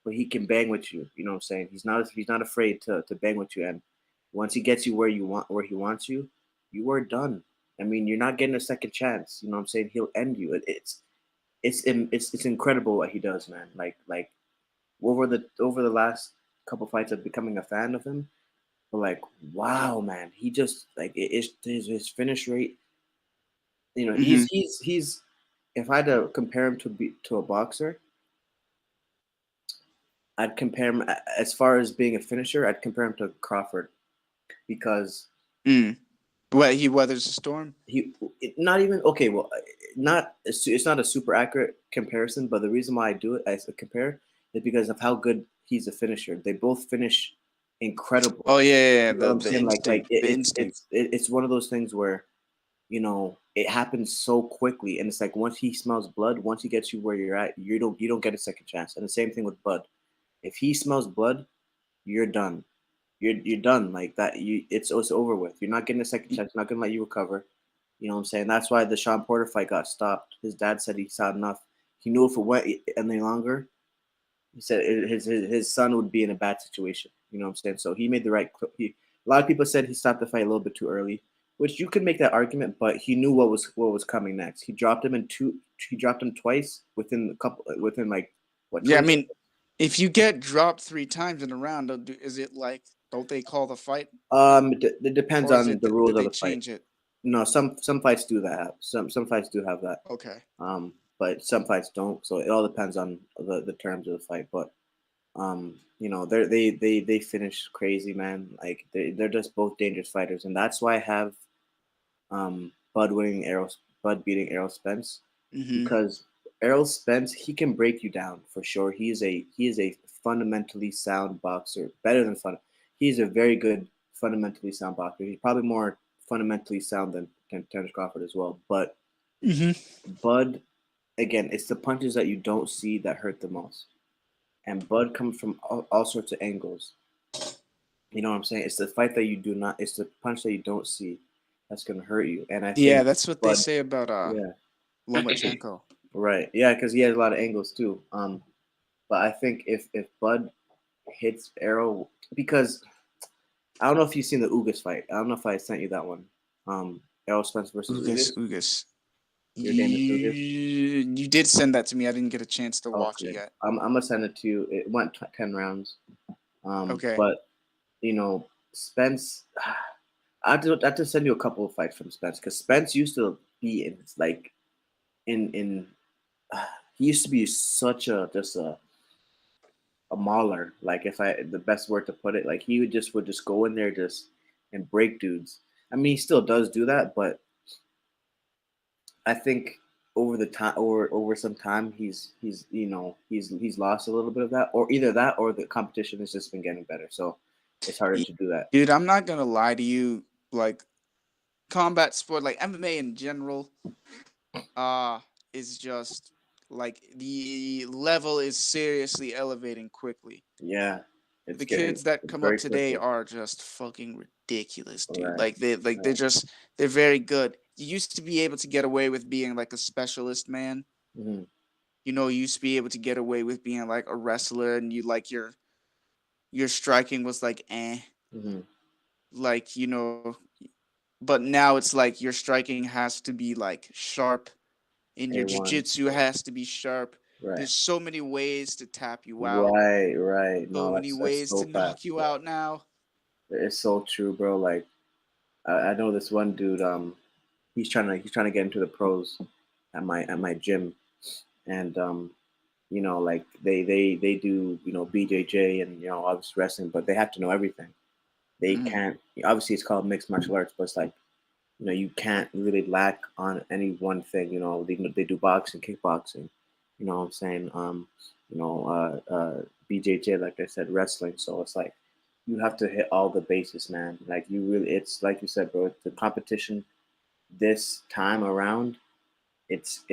but he can bang with you. You know what I'm saying? He's not afraid to bang with you. And once he gets you where he wants you, you are done. I mean, you're not getting a second chance. You know what I'm saying? He'll end you. It's incredible what he does, man. Like over the last couple fights of becoming a fan of him, but like wow, man, he just like his finish rate. You know, Hmm. he's if I had to compare him to a boxer, I'd compare him as far as being a finisher. I'd compare him to Crawford because Mm. What, he weathers the storm? he not even okay. Well, not it's not a super accurate comparison, but the reason why I do it as a compare is because of how good he's a finisher. They both finish incredible. Oh yeah. You know what I'm The saying? instinct. The instinct. It's one of those things where it happens so quickly, and it's like once he smells blood, once he gets you where you're at, you don't get a second chance. And the same thing with Bud. If he smells blood, you're done. You're done like that. It's over with. You're not getting a second chance. Not gonna let you recover. You know what I'm saying? That's why the Sean Porter fight got stopped. His dad said he saw enough. He knew if it went any longer, he said his son would be in a bad situation. You know what I'm saying? So he made the right. A lot of people said he stopped the fight a little bit too early, which you could make that argument, but he knew what was coming next. He dropped him in two. He dropped him twice within like what Yeah, I 20 mean, seconds. if you get dropped 3 times in a round, is it like, don't they call the fight, It depends or is on it the rules did of they the fight. change it? No, some fights do that. Some fights do have that. Okay. Um, but some fights don't. So it all depends on the terms of the fight. But they finish crazy, man. Like they're just both dangerous fighters, and that's why I have Bud winning Errol Bud beating Errol Spence, Mm-hmm. because Errol Spence, he can break you down for sure. He is a fundamentally sound boxer, better than fun. He's a very good fundamentally sound boxer. He's probably more fundamentally sound than Terence Crawford as well. But Mm-hmm. Bud, again, it's the punches that you don't see that hurt the most. And Bud comes from all sorts of angles. You know what I'm saying? It's the fight that you do not. It's the punch that you don't see that's gonna hurt you. And I Yeah, think that's what they Bud, say about yeah, Lomachenko. right, yeah, because he has a lot of angles too. But I think if Bud hits Arrow, because I don't know if you've seen the Ugas fight. I don't know if I sent you that one. Errol Spence versus Ugas, Ugas. Ugas. Your name is Ugas. You did send that to me. I didn't get a chance to watch it Okay, yet. I'm gonna send it to you. It went 10 rounds. Okay. But Spence. I have to send you a couple of fights from Spence, because Spence used to be in like in he used to be such a just a mauler. Like, if I the best word to put it, like he would just go in there just and break dudes. I mean, he still does do that, but I think over some time he's lost a little bit of that, or either that or the competition has just been getting better. So it's harder Yeah, to do that. dude, I'm not gonna lie to you. Like combat sport, like MMA in general, uh, is just like the level is seriously elevating quickly. Yeah, The it's kids that it's come up very today quickly. are just fucking ridiculous, dude. Right. Like they're Right. just they're very good. You used to be able to get away with being like a specialist man. Hmm. You used to be able to get away with being like a wrestler, and you like your striking was like Hmm. like but now it's like your striking has to be like sharp, and your A1. jujitsu has to be sharp. Right. There's so many ways to tap you out, Right. Right. so No, many that's ways to so knock facts, you bro. out now. It's so true, bro. Like, I know this one dude. He's trying to get into the pros at my gym, and like they do BJJ and obviously wrestling, but they have to know everything. They Mm. can't. Obviously, it's called mixed martial arts, but it's like you can't really lack on any one thing. They do boxing, kickboxing. You know what I'm saying? BJJ, like I said, wrestling. So it's like you have to hit all the bases, man. Like it's like you said, bro. The competition this time around, it's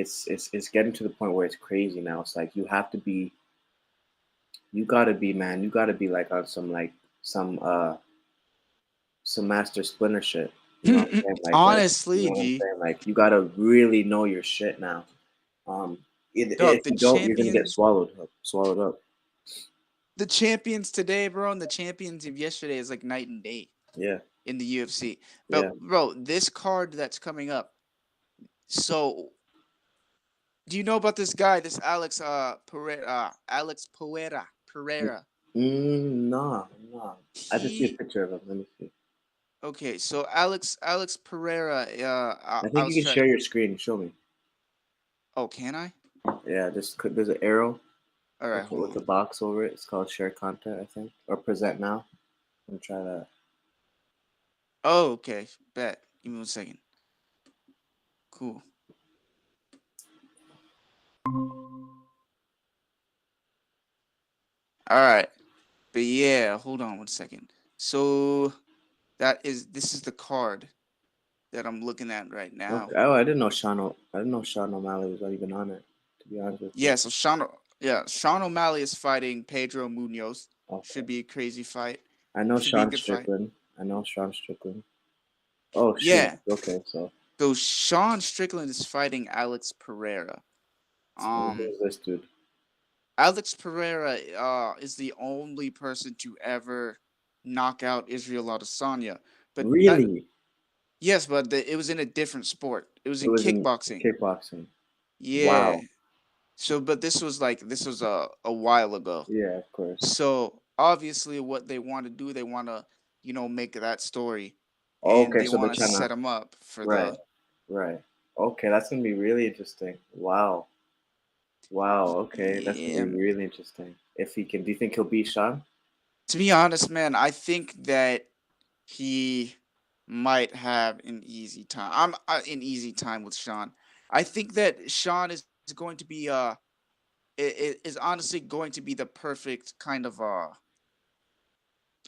getting to the point where it's crazy now. It's like you gotta be, man. You gotta be like on some master splinter shit. You know what I'm saying? You Honestly, know what I'm G, saying? Like, you gotta really know your shit now. Um, if dog, you don't, you're gonna get swallowed up. the champions today, bro, and the champions of yesterday is like night and day Yeah, in the UFC. yeah. But bro, this card that's coming up. So, do you know about this guy, this Alex Pereira? Nah, nah. I just see a He picture of him. Let me see. Okay, so Alex Pereira. I I think you was can trying. share your screen and show me. Oh, can I? Yeah, there's an arrow All right, with hold a on. box over it. It's called share content, I think, or present now. I'm try that. Oh, okay. Bet. Give me 1 second. Cool. All right. But yeah, hold on 1 second. So this is the card that I'm looking at right now. Okay. Oh, I didn't know Sean O'Malley was not even on it. To be honest with you. Yeah, so Sean O'Malley is fighting Pedro Munoz. Should Okay. be a crazy fight. I know Should be a Sean good fight. Strickland. I know Sean Strickland. Oh shoot. Yeah. Okay, so So Sean Strickland is fighting Alex Pereira. Um who's this dude? Alex Pereira is the only person to ever knock out Israel Adesanya. But that Really? yes, but it was in a different sport. It was It in was in kickboxing. kickboxing. Yeah. Wow. So, but this was a while ago. Yeah, of course. So obviously, what they want to do, they want to make that story, and Okay, they so they're want to trying to set him up for right, the right. Okay, that's gonna be really interesting. Wow. Wow. Okay, that's gonna be Yeah, really interesting. If he can, do you think he'll beat Sean? to be honest, man, I think that he might have an easy time. An easy time with Sean. I think that Sean is going to be is honestly going to be the perfect kind of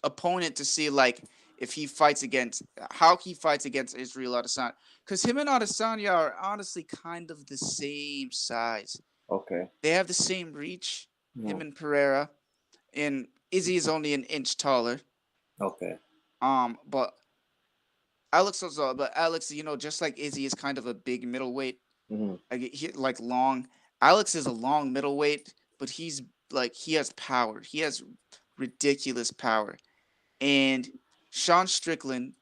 opponent to see, like, if he fights against how he fights against Israel Adesanya, because him and Adesanya are honestly kind of the same size. Okay. They have the same reach. Him Hmm. and Pereira, and Izzy is only an inch taller. Okay. But Alex, just like Izzy is kind of a big middleweight, Hmm. like long. Alex is a long middleweight, but he has power. He has ridiculous power. And Sean Strickland,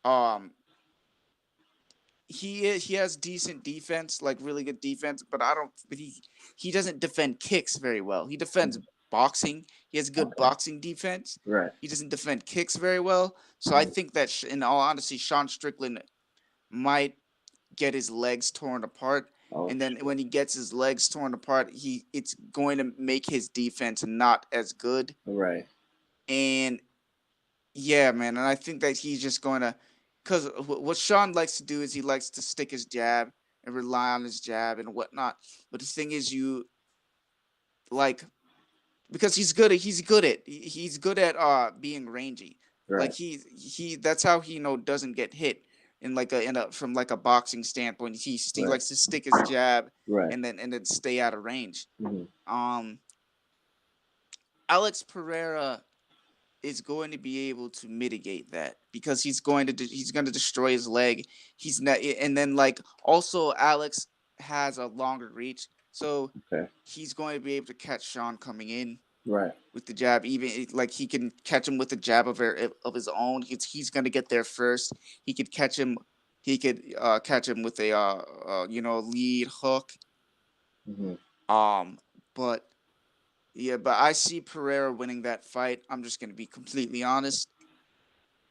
um, he has decent defense, like really good defense, but I don't. But he doesn't defend kicks very well. He defends boxing. He has good Okay. boxing defense. Right. He doesn't defend kicks very well. So I Mhm. think that, in all honesty, Sean Strickland might get his legs torn apart. Oh And then shit. when he gets his legs torn apart, it's going to make his defense not as good. Right. And yeah, man, and I think that he's just going to, because what Sean likes to do is he likes to stick his jab and rely on his jab and whatnot. But the thing is, like, because he's good at being rangy. Like Right. he that's how he doesn't get hit in a from like a boxing standpoint. He Right. likes to stick his jab Right. and then stay out of range. Hmm. Um, Alex Pereira is going to be able to mitigate that because he's going to destroy his leg. He's not, and then, like, also Alex has a longer reach, so Okay. he's going to be able to catch Sean coming in Right. with the jab. Even like he can catch him with the jab of his own. He's going to get there first. He could catch him. He could catch him with a lead hook. Hmm. Um, but yeah, but I see Pereira winning that fight. I'm just going to be completely honest.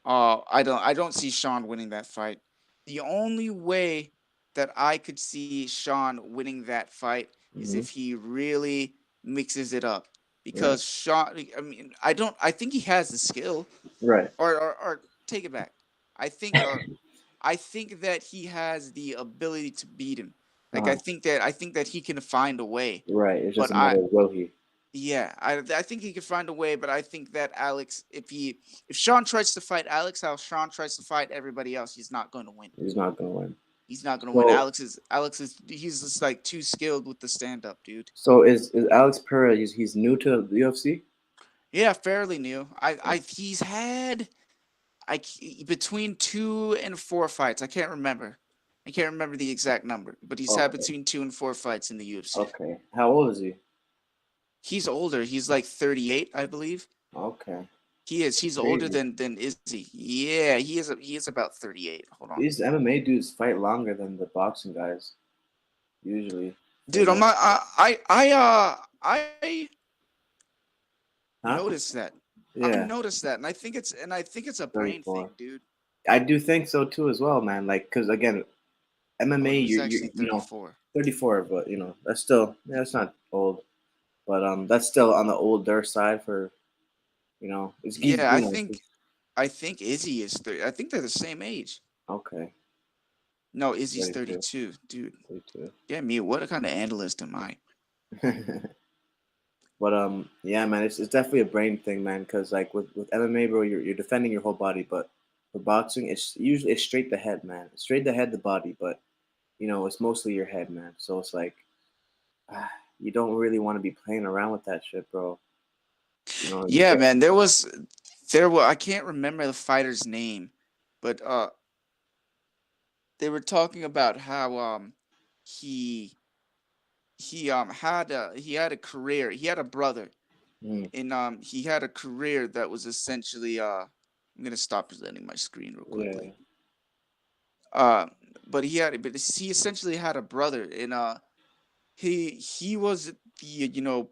I don't see Sean winning that fight. The only way that I could see Sean winning that fight is Hmm. if he really mixes it up. Right. Because Sean, I mean, I think he has the skill. Right. Or take it back. I think uh I think that he has the ability to beat him. Like Uh-huh. I think that he can find a way. Right. It's just But a matter of will he? yeah, I think he could find a way, but I think that Alex, if Sean tries to fight Alex, how Sean tries to fight everybody else, he's not going to win. He's not gonna win. He's not going to win. So Alex is he's just like too skilled with the stand up, dude. is Alex Pereira? He's new to the UFC. Yeah, fairly new. Oh, He's had between 2 and 4 fights. I can't remember the exact number, but he's had okay. between 2 and 4 fights in the UFC. Okay. How old is he? He's older. He's like 38, I believe. Okay. He is. He's older Crazy. than Izzy. Yeah, he is about 38. Hold on. These MMA dudes fight longer than the boxing guys usually, for the Dude, I'm most not part. I Huh? noticed that. I Yeah. noticed that, and I think it's a brain 34. thing, dude. I do think so too as well, man. Like, cause again, Oh, MMA, he's you're actually you know, 34. 34, but that's still, yeah, that's not old, but that's still on the older side for he's Yeah, I think Izzy is 30. I think they're the same age. okay, No, Izzy's 32, 32, dude. 32. Yeah, me. What kind of analyst am I? But yeah, man, it's definitely a brain thing, man. Cause like with MMA, bro, you're defending your whole body, but for boxing, it's straight the head, man. It's straight the head, the body, but it's mostly your head, man. So it's like you don't really want to be playing around with that shit, bro. You Yeah, get man. I can't remember the fighter's name, but they were talking about how he he had a career. He had a brother, mm, and he had a career that was essentially I'm gonna stop presenting my screen real yeah, quickly. Uh, but he essentially had a brother, and he was the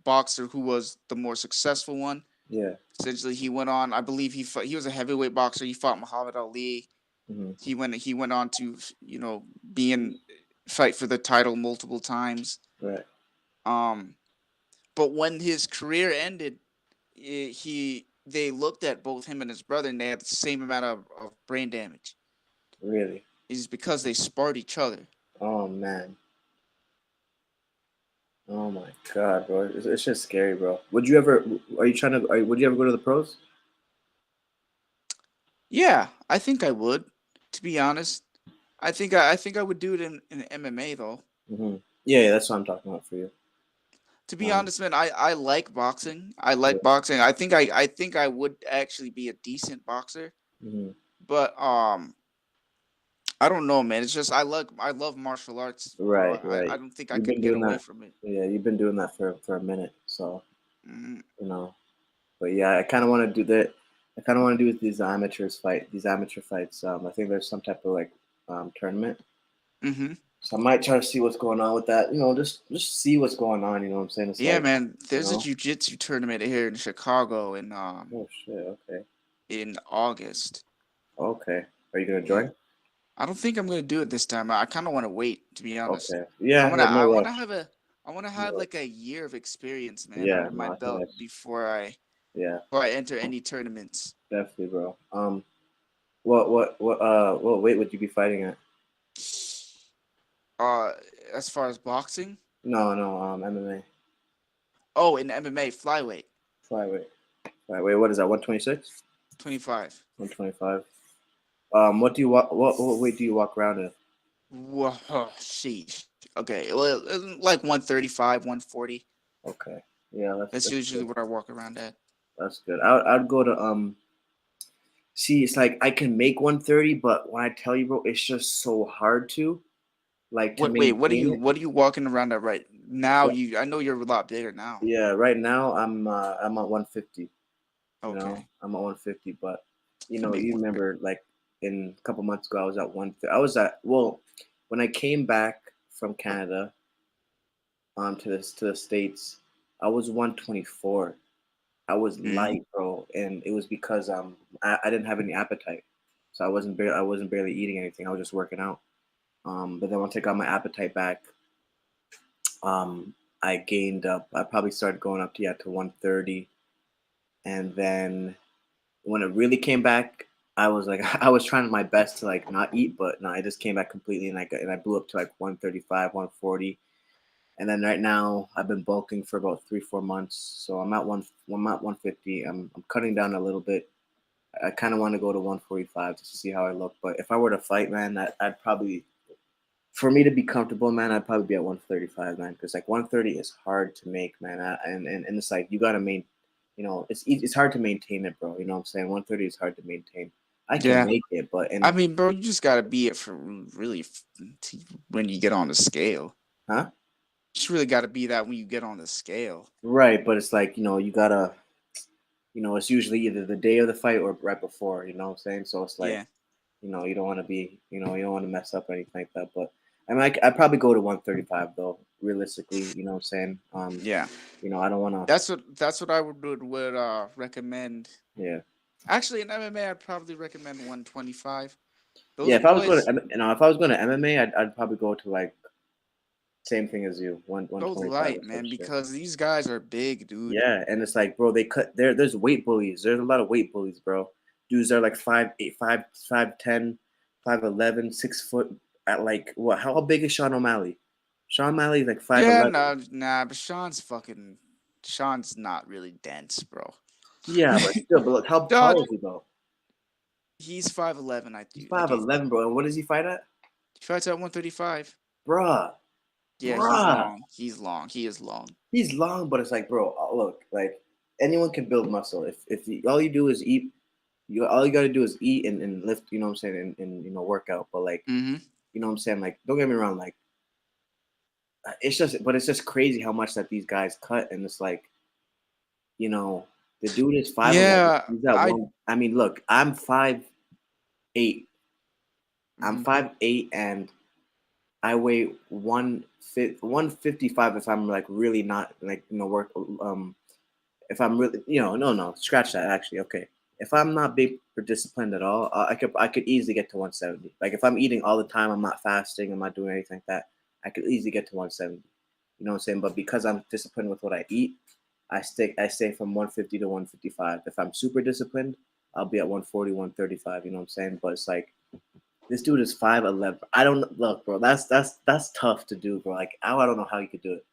boxer who was the more successful one. yeah, Essentially, he went on. I believe he was a heavyweight boxer. He fought Muhammad Ali. hmm He went on to being. fight for the title multiple times. Right. Um, but when his career ended, they looked at both him and his brother, and they had the same amount of brain damage. Really. Is because they sparred each other. Oh man. Oh my god, bro. It's just scary, bro. Would you ever? Are you trying to? Would you ever go to the pros? Yeah, I think I would. To be honest, I think I would do it in MMA though. Yeah, yeah, that's what I'm talking about for you. To be Um, honest, man, I like boxing. I like yeah. boxing. I think I would actually be a decent boxer. hmm But I don't know, man. It's just I love martial arts, bro. Right, I right. don't think I You've could been get doing away that. from it. Yeah, you've been doing that for a minute. So Mhm. you know, but yeah, I kind of want to do that. I kind of want to do these amateurs fight, these amateur fights. I think there's some type of like tournament. Mhm. So I might try to see what's going on with that. Just see what's going on. You know what I'm saying? It's Yeah, like, man. you There's a know, jiu-jitsu tournament here in Chicago oh shit. Okay, in August. okay. Are you gonna Yeah. join? I don't think I'm gonna do it this time. I kind of want to wait, to be honest. Okay. Yeah, yeah. I No want to rush. have a I want to No have rush. like a year of experience, man, Yeah. under No, my I think belt that's yeah, before I enter any tournaments. definitely, bro. What weight would you be fighting at? Uh, as far as boxing, No, no. MMA. oh, in MMA, flyweight, Flyweight. Flyweight. What is that? 126. 25. 125. What do you walk? What weight do you walk around in? Whoa, sheesh. Okay, well, like 135, 140. Okay. Yeah, That's that's usually good. what I walk around at. That's good. I'd go to See, it's like I can make 130, but when I tell you, bro, it's just so hard to like to What? Wait, maintain it. what are you walking around at right now? But You, I know you're a lot bigger now. yeah, right now I'm at 150. Okay, I'm at 150, but you can make you one. remember like in a couple months ago I was at one. I was at well when I came back from Canada to the states, I was 124. I was Mm-hmm. light, bro, and it was because I didn't have any appetite, so I wasn't barely eating anything. I was just working out. But then once I got my appetite back, I gained up. I probably started going up to 130, and then when it really came back, I was like I was trying my best to like not eat, but no, I just came back completely, and I blew up to like 135, 140. And then right now I've been bulking for about 3 4 months, so I'm at 150. I'm cutting down a little bit. I kind of want to go to 145 just to see how I look. But if I were to fight, man, I'd probably, for me to be comfortable, man, I'd probably be at 135, man, because like 130 is hard to make, man, and it's like you gotta it's hard to maintain it, bro. You know what I'm saying? 130 is hard to maintain. I can Yeah, make it, but I and mean, bro, you just gotta be it for really when you get on the scale. huh? You just really gotta be that when you get on the scale. Right, but it's like you gotta, it's usually either the day of the fight or right before. You know what I'm saying? So it's like Yeah, you don't want to be, you don't want to mess up or anything like that. But I mean, I'd probably go to 135 though, realistically. You know what I'm saying? yeah. I don't want to. That's what I would recommend. Yeah, Actually, in MMA, I'd probably recommend 125. yeah. Those If I was going boys to, if I was going to MMA, I'd probably go to like same thing as you, go 125 or light, some man, shit. because these guys are big, dude. Yeah, and it's like, bro, there's weight bullies. There's a lot of weight bullies, bro. Dudes are like 5'8", 5'10", 5'11", 6 foot. At like what? How big is Sean O'Malley? Sean O'Malley is like Yeah, 5'11". no, nah, but Sean's not really dense, bro. Yeah, but still, but look, how Sean, tall is he though? he's 5'11", He's I five do think. eleven, bro. And what does he fight at? He fights at 135. Bruh, Yeah, he's bruh. long. He's long. He is long. He's long, but it's like, bro, look, like anyone can build muscle. All you do is eat, all you got to do is eat and lift. You know what I'm saying? And work out. But like, Mm-hmm. you know what I'm saying? Like, don't get me wrong. Like, it's just crazy how much that these guys cut, and it's like, you know, the dude is 5'11". Yeah, He's at I. one. I mean, look, I'm 5'8". I'm Mhm. 5'8", and I weigh 155 if I'm like really not like work if I'm really no scratch that actually okay if I'm not big or disciplined at all I could easily get to 170 like if I'm eating all the time I'm not fasting I'm not doing anything like that I could easily get to 170. You know what I'm saying? But because I'm disciplined with what I eat, I stay from 150 to 155. If I'm super disciplined, I'll be at 140, 135. You know what I'm saying? But it's like this dude is 5'11". I don't look, bro. That's tough to do, bro. Like I don't know how he could do it,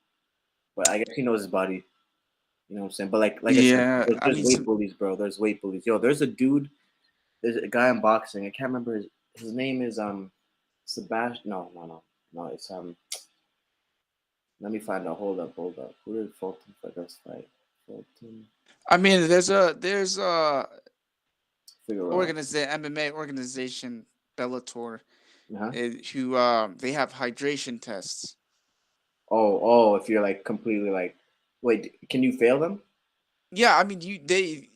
but I guess he knows his body. You know what I'm saying? But like I said, Yeah, I there's mean, weight some. bullies, bro. There's weight bullies. Yo, there's a dude. There's a guy in boxing. I can't remember his name is Sebastian. No. It's Let me find out. Hold up. Who did Fulton fight? Let's fight. Fulton I mean, there's a Figueroa. MMA organization, Bellator, Uh huh. who they have hydration tests. Oh. If you're like completely like, wait, can you fail them? Yeah, I mean, they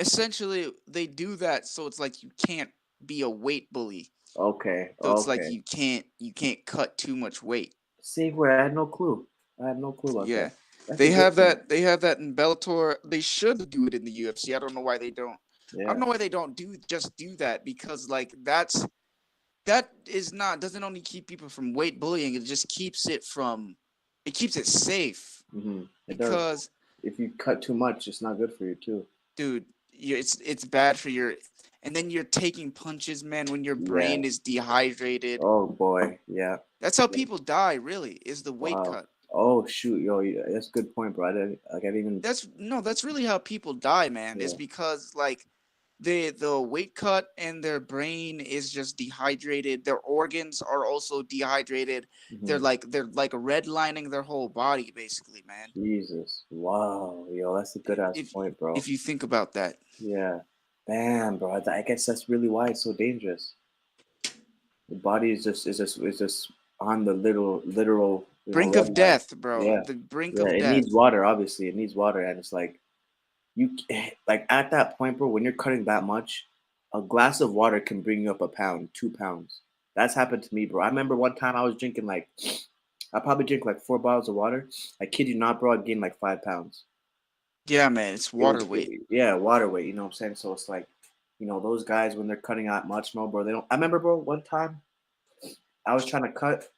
essentially they do that so it's like you can't be a weight bully. Okay. So it's like Okay. you can't cut too much weight. See, where I had no clue. I had no clue about that. Yeah. That's a They good have thing. that they have that in Bellator. They should do it in the UFC. I don't know why they don't. I don't Yeah. know why they don't do that because like that is not doesn't only keep people from weight bullying, it keeps it safe It does. because If you cut too much, it's not good for you too. dude, it's bad for your and then you're taking punches, man, when your Yeah. brain is dehydrated. Oh boy. Yeah. That's how Yeah. people die, really, is the weight Wow. cut. Oh shoot, yo, that's a good point, bro. I didn't even. That's no, that's really how people die, man. Is Yeah. because like the weight cut and their brain is just dehydrated. Their organs are also dehydrated. hmm They're like redlining their whole body, basically, man. Jesus. Wow. Yo, that's a good ass If point, bro. if you think about that, Yeah. Damn, bro. I guess that's really why it's so dangerous. The body is just on the literal, brink red of line. death, bro. Yeah. The brink Yeah. of It needs death. water. Obviously, it needs water, and it's like like at that point, bro. When you're cutting that much, a glass of water can bring you up a pound, 2 pounds. That's happened to me, bro. I remember one time I was drinking like, I probably drink like 4 bottles of water. I kid you not, bro. I gained like 5 pounds. Yeah, man, it's water weight. Yeah, water weight. You know what I'm saying? So it's like, those guys when they're cutting out much more, bro. They don't. I remember, bro. One time I was trying to cut.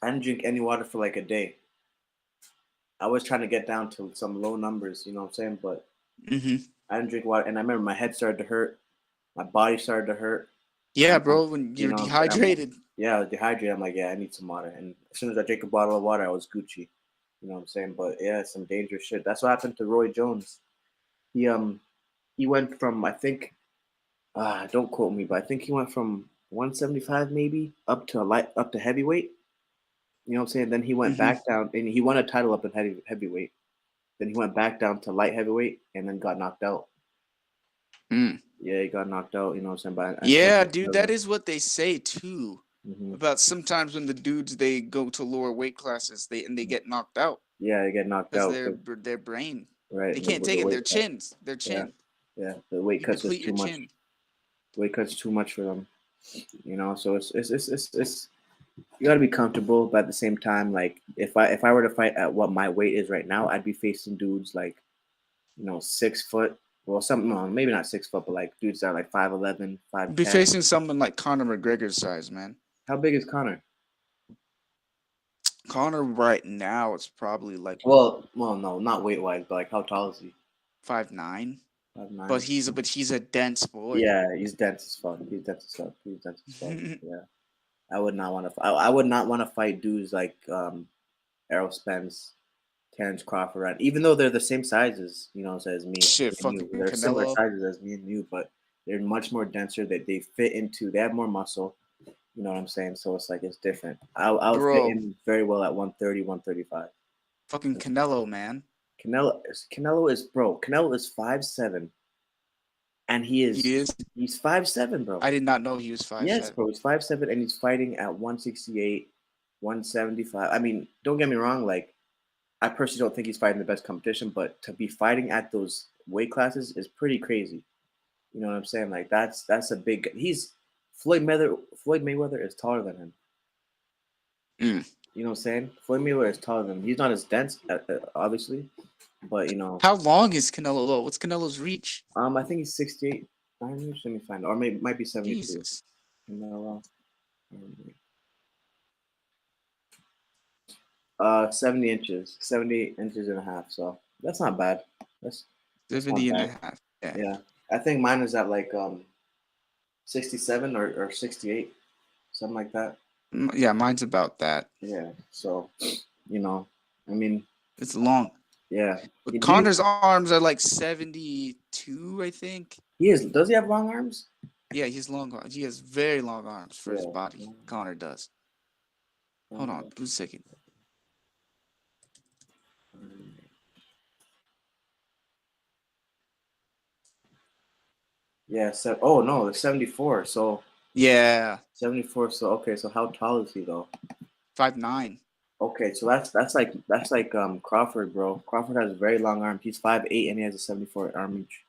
I didn't drink any water for like a day. I was trying to get down to some low numbers. You know what I'm saying? But Hmm. I didn't drink water, and I remember my head started to hurt. My body started to hurt. Yeah, And bro. When you you're know what I'm saying? dehydrated, Yeah, I was dehydrated. I'm like, yeah, I need some water. And as soon as I drank a bottle of water, I was Gucci. You know what I'm saying? But yeah, some dangerous shit. That's what happened to Roy Jones. He he went from, I think, don't quote me, but I think he went from 175 maybe up to heavyweight. You know what I'm saying? Then he went hmm back down and he won a title up in heavyweight. Then he went back down to light heavyweight and then got knocked out. mm. Yeah, he got knocked out. You know what I'm saying? By Yeah, Antonio dude, that Silva. is what they say too. hmm About sometimes when the dudes they go to lower weight classes, they get knocked out Yeah, they get knocked because out. their brain Right, they can't with the take it. weight cut. Their Yeah, chin. yeah. The weight You cuts just deplete too your much. chin. Weight cuts too much for them. So it's you got to be comfortable, but at the same time, like if I were to fight at what my weight is right now, I'd be facing dudes like 6 foot. Well, some no, maybe not 6 foot, but like dudes that are like 5'11", five Be ten. facing someone like Conor McGregor's size, man. How big is Connor? Conor right now is probably like Well, no, not weight wise, but like how tall is he? 5'9", 5'9". but he's a dense boy. Yeah, he's dense as fuck. He's dense as fuck. He's dense as fuck. Yeah, I would not want to. I would not want to fight dudes like Errol Spence, Terrence Crawford, and even though they're the same sizes, as Shit, me and you, fucking they're similar Canelo. sizes as me and you, but they're much more denser. That they fit into. They have more muscle. You know what I'm saying? So it's like it's different. I'll fit Bro, in very well at 130, 135. fucking Canelo, man. Canelo is bro. Canelo is 5'7", and He is. he's 5'7", bro. I did not know he was five Yes, seven. bro. He's 5'7", and he's fighting at 168, 175. I mean, don't get me wrong. Like, I personally don't think he's fighting the best competition, but to be fighting at those weight classes is pretty crazy. You know what I'm saying? Like, that's a big. He's Floyd Mayweather is taller than him. Mm. You know what I'm saying? Floyd Mayweather is taller than him. He's not as dense, obviously, but How long is Canelo low? What's Canelo's reach? I think he's 68. Let me find, or maybe might be 72. Jesus. Canelo. um, 70 inches, 70 inches and a half. So that's not bad. That's that's 70 not and a bad. half. Yeah. Yeah, I think mine is at like 67 or 68, something like that. Yeah, mine's about that. Yeah. So, you know, I mean, It's long. yeah. But Do you? Connor's arms are like 72, I think. He is. Does he have long arms? Yeah, he's long arms. He has very long arms for his Yeah. body. Connor does. Hold on, Okay. 2 seconds. Yeah. So, oh no, the 74. So Yeah, 74. So okay. So how tall is he though? 5'9". Okay. So that's like Crawford, bro. Crawford has very long arms. He's 5'8" and he has a 74 arm reach.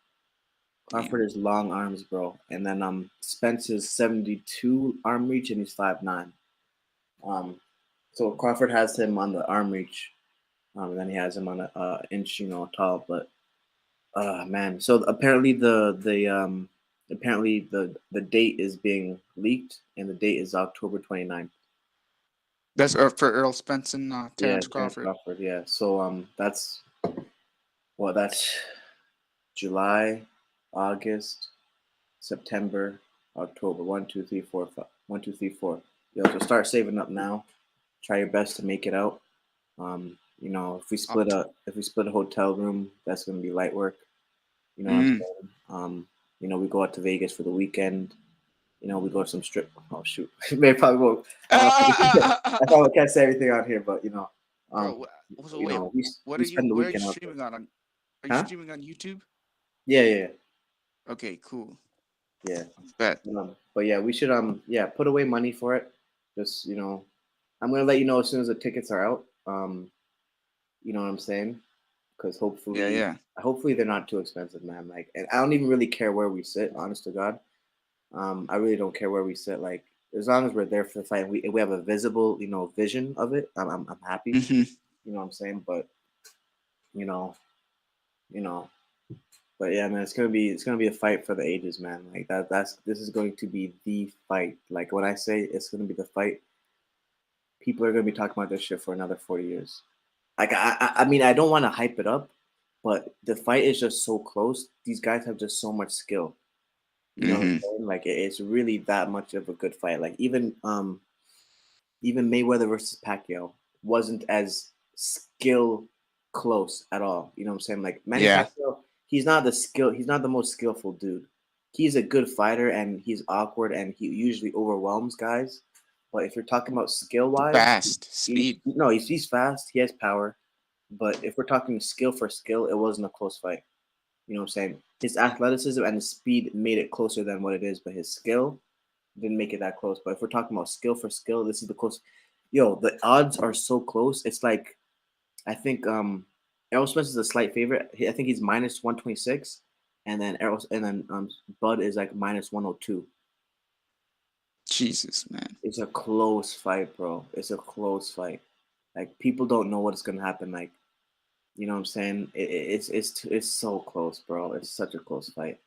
Damn. Crawford is long arms, bro. And then Spence is 72 arm reach and he's 5'9". Um, so Crawford has him on the arm reach. And then he has him on a inch, tall. But man, so apparently the date is being leaked, and the date is October 29th. That's for Earl Spence and Yeah, Terrence Terrence Crawford. Crawford. Yeah, so that's July, August, September, October. 1, 2, 3, 4, 5. 1, 2, 3, 4. Yo, so start saving up now. Try your best to make it out. Oct- If we split a hotel room, that's gonna be light work. You know what I'm mm. saying? We go out to Vegas for the weekend. We go to some strip. Oh shoot, maybe probably won't. I probably can't say everything out here, but um, Bro, so wait, what we are you? spend the Where are you weekend out there. streaming on? Are you Huh? streaming on YouTube? Yeah, yeah, Okay, cool. yeah. Bet. But yeah, we should yeah, put away money for it. Just I'm gonna let you know as soon as the tickets are out. You know what I'm saying? Because Yeah, yeah. hopefully they're not too expensive, man. Like, and I don't even really care where we sit, honest to God. I really don't care where we sit. Like, as long as we're there for the fight, and we have a visible, vision of it. I'm happy. Hmm. You know what I'm saying? But you know, you know. But yeah, man, it's gonna be a fight for the ages, man. Like this is going to be the fight. Like when I say it's gonna be the fight, people are gonna be talking about this shit for another 40 years. Like I mean, I don't want to hype it up, but the fight is just so close. These guys have just so much skill. You know what Hmm. I'm saying? Like it's really that much of a good fight. Like even Mayweather versus Pacquiao wasn't as skill close at all. You know what I'm saying? Like Manny Yeah. Pacquiao, he's not the most skillful dude. He's a good fighter and he's awkward and he usually overwhelms guys. But if you're talking about skill wise, Fast speed. he's fast, he has power. But if we're talking skill for skill, it wasn't a close fight. You know what I'm saying? His athleticism and his speed made it closer than what it is, but his skill didn't make it that close. But if we're talking about skill for skill, this is the close. Yo, the odds are so close. It's like I think Errol Spence is a slight favorite. I think he's minus 126, and then Bud is like minus 102. Jesus, man. It's a close fight, bro. It's a close fight. Like people don't know what's gonna happen. Like you know what I'm saying? It's so close, bro. It's such a close fight.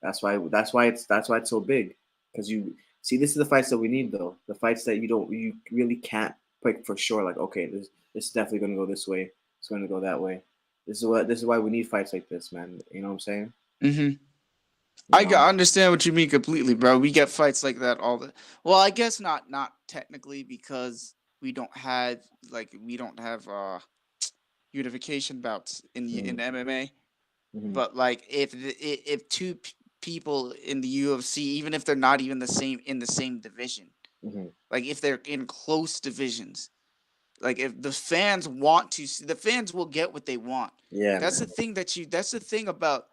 That's why it's so big. Because you see, this is the fights that we need, though. The fights that you really can't pick for sure. Like, okay, this is definitely gonna go this way. It's gonna go that way. This is why we need fights like this, man. You know what I'm saying? Hmm. You know. understand what you mean completely, bro. We get fights like that all the. Well, I guess not technically because we don't have unification bouts in Mm-hmm. MMA. Mm-hmm. But like if two people in the UFC, even if they're not even the same division, Mm-hmm. like if they're in close divisions, like if the fans want to see, the fans will get what they want. Yeah, man. That's the thing about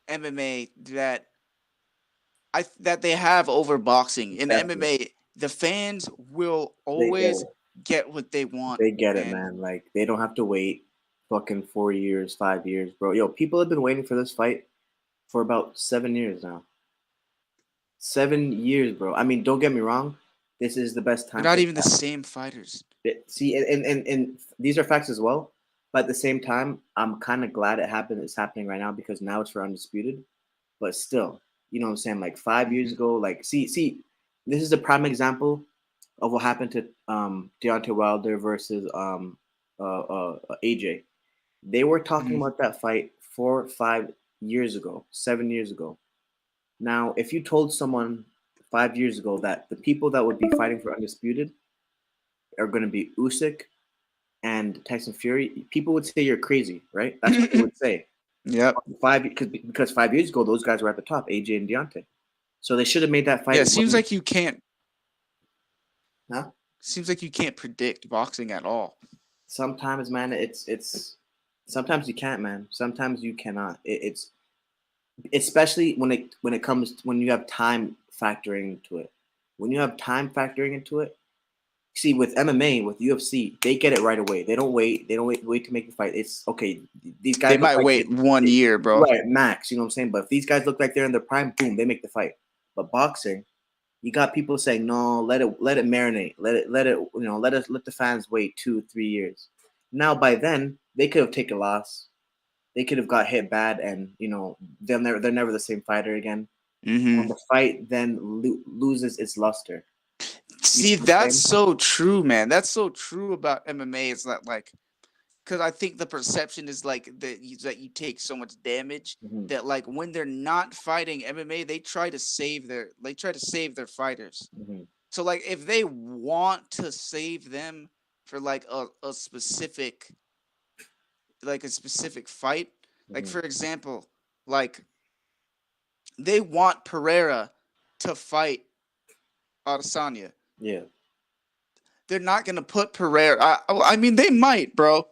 MMA that that they have over boxing. In Definitely, MMA, the fans will they get always it. get what they want, They get it, and man. Like they don't have to wait fucking 4 years, 5 years, bro. Yo, people have been waiting for this fight for about 7 years now. 7 years, bro. I mean, don't get me wrong. This is the best they're time not for even the same fighters. it. See, and these are facts as well. But at the same time, I'm kind of glad it happened. It's happening right now because now it's for undisputed. But still, you know what I'm saying? Like 5 years Hmm. ago, like see, this is a prime example of what happened to Deontay Wilder versus AJ. They were talking Mhm. about that fight 4, 5 years ago, 7 years ago. Now, if you told someone 5 years ago that the people that would be fighting for undisputed are going to be Usyk and Tyson Fury, people would say you're crazy, right? That's what they would say. Yep. Because 5 years ago those guys were at the top, AJ and Deontay. So they should have made that Yeah, fight it seems when. like you can't. Huh? Seems like you can't predict boxing at all. Sometimes, man, it's sometimes you can't, man. Sometimes you cannot. It's especially when it comes when you have time factoring into it. When you have time factoring into it, see with MMA, with UFC, they get it right away. They don't wait. They don't wait to make the fight. It's okay. These They guys look might like wait 1 year, bro. right max. You know what I'm saying? But if these guys look like they're in their prime, boom, they make the fight. But boxing, you got people saying no, let it marinate, let it let the fans wait 2 3 years. Now by then they could have taken a loss, they could have got hit bad, and they're never the same fighter again, Hmm. and the fight then loses its luster. You see See, what I'm that's saying? so true, man. That's so true about MMA. It's not like because I think the perception is like that you take so much damage Hmm. that like when they're not fighting MMA, they try to save their fighters. Hmm. So like if they want to save them for like a specific fight, like Hmm. for example, like they want Pereira to fight Adesanya. Yeah. They're not gonna put Pereira. I mean, they might, bro.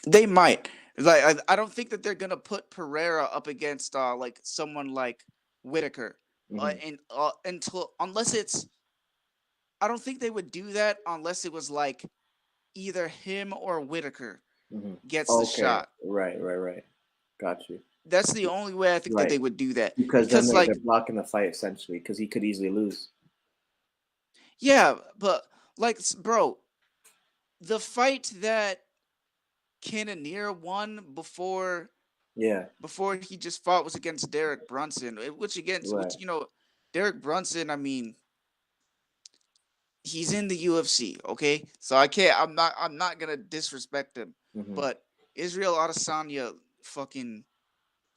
They might. Like, I don't think that they're gonna put Pereira up against like someone like Whitaker, Hmm. and until unless it's. I don't think they would do that unless it was like either him or Whitaker Hmm. gets the Okay. shot. Right. Got you. That's the only way I think that Right. they would do that. Because then Because they're like, blocking the fight essentially because he could easily lose. yeah, but like, bro, the fight that Cannonier won Yeah. before he just fought was against Derek Brunson, which Right. Derek Brunson. I mean, he's in the UFC, okay? So I can't. I'm not gonna disrespect him, Hmm. but Israel Adesanya fucking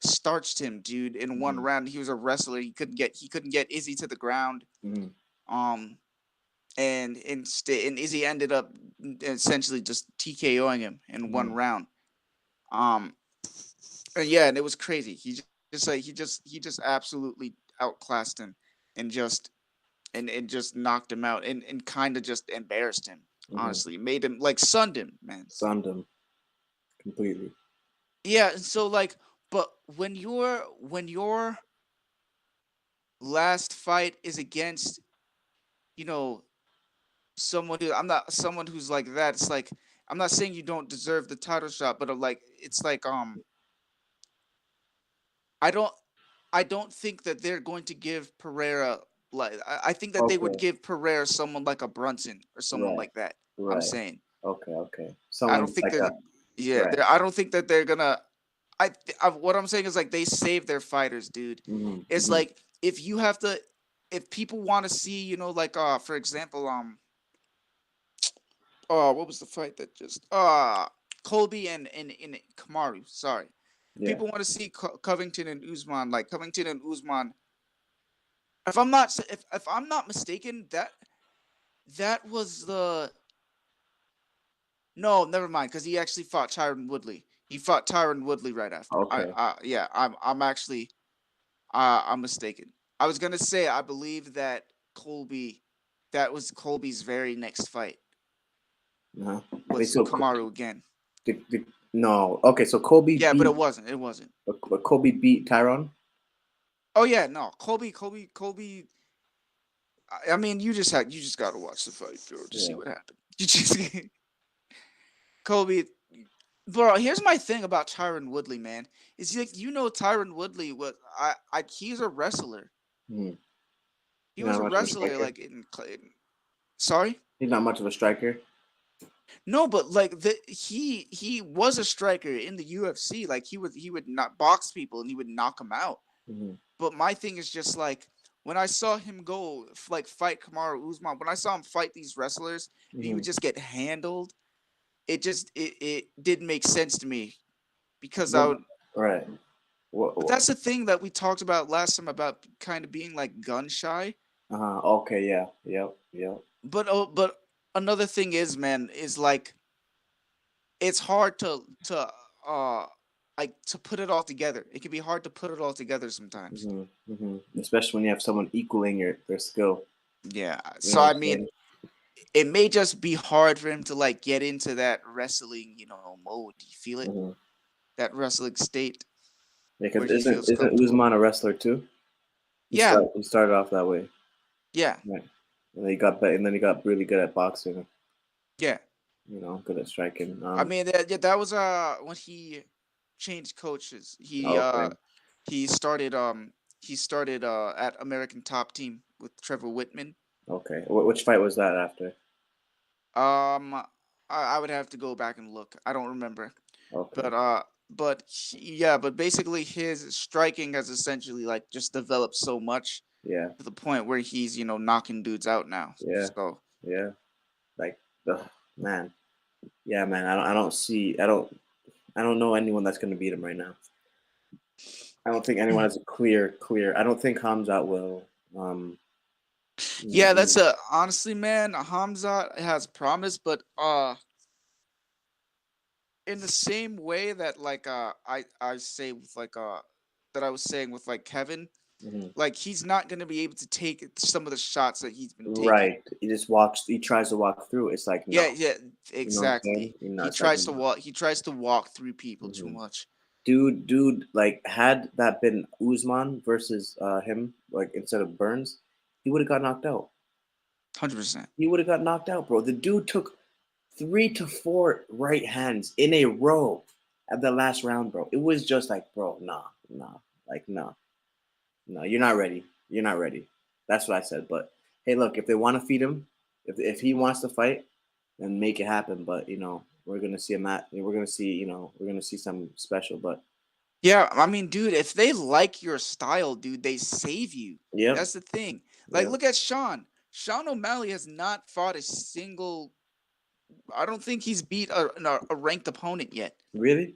starched him, dude, in one Hmm. round. He was a wrestler. He couldn't get Izzy to the ground. Hmm. Um, and Izzy ended up essentially just TKOing him in one Hmm. round. Um, and yeah, and it was crazy. He just absolutely outclassed him and just knocked him out and kind of just embarrassed him. Hmm. Honestly, made him like sunned him, man. Sunned him completely. Yeah, and so like, but when your last fight is against you know I'm not someone who's like that. It's like I'm not saying you don't deserve the title shot, but like it's like I don't I don't think that they're going to give Pereira like I think that they would Okay. give Pereira someone like a Brunson or someone Right. like that. I'm Right. saying Okay. I don't Someone think like they're a yeah right. I don't think that they're gonna what I'm saying is like they save their fighters, dude. Hmm. It's Hmm. like if people want to see for example what was the fight that just Colby and Kamaru. Sorry, if Yeah. people want to see Covington and Usman, like Covington and Usman, if I'm not mistaken, that was the no, never mind, because he actually fought Tyron Woodley. He fought Tyron Woodley right after. Okay. Yeah, I'm actually I'm mistaken. I was gonna say I believe Colby that was Colby's very next fight Uh-huh. Wait. was So Kamaru again. no. Okay. So Kobe Yeah, but beat. it wasn't. It wasn't. Kobe beat Tyron. Oh yeah, no, Colby. I mean, you just gotta watch the fight, bro, to see Yeah. what happened. You just Colby, bro. Here's my thing about Tyron Woodley, man. Is like Tyron Woodley was he's a wrestler. Hmm. He He's was not a much of a wrestler, striker. like sorry. He's not much of a striker. No, but like he was a striker in the UFC. Like he would not box people and he would knock them out. Hmm. But my thing is just like when I saw him go like fight Kamaru Usman, when I saw him fight these wrestlers, he Hmm. would just get handled. it didn't make sense to me because I But, would. right. But What? that's the thing that we talked about last time about kind of being like gun shy. Okay. Yeah. Yep. Yep. But another thing is, man, is like it's hard uh to put it all together. It can be hard to put it all together sometimes. Especially when you have someone equaling their skill. Yeah. You know So what I I'm mean, saying? it may just be hard for him to like get into that wrestling, mode. Do you feel it? Mm-hmm. That wrestling state Because where he isn't feels isn't comfortable. Usman a wrestler too? Yeah. He started off that way, Yeah. right? And then and then he got really good at boxing. Yeah. Good at striking. I mean, yeah, that was when he changed coaches. Okay, He started at American Top Team with Trevor Whitman. okay. Which fight was that after? Um, I would have to go back and look. I don't remember, Okay, but basically his striking has essentially like just developed so much yeah, to the point where he's knocking dudes out now. yeah, So yeah. Like, ugh, man, yeah, man. I don't know anyone that's gonna beat him right now. I don't think anyone has a clear. I don't think Hamzat will. Um, yeah, you that's a honestly, man. Hamza has promise, but in the same way that like I say with like that I was saying with like Kevin, mhm. like he's not gonna be able to take some of the shots that he's been taking. Right. He just walks. He tries to walk through. It's like Yeah, no. yeah, You know what I'm saying? exactly. He It's like tries to no. walk. He tries to walk through people too hmm much. dude, like had that been Usman versus him, like instead of Burns, he would have got knocked out. 100%. He would have got knocked out, bro. The dude took 3 to 4 right hands in a row at the last round, bro. It was just like, bro, nah, like nah, no, you're not ready. You're not ready. That's what I said. But hey, look, if they want to feed him, if he wants to fight, then make it happen. But we're gonna see a mat. We're gonna see, we're gonna see something special. But Yeah, I mean, dude, if they like your style, dude, they save you. yep, That's the thing. Like, yep. look at Sean. Sean O'Malley has not fought a single. I don't think he's beat a ranked opponent yet. Really?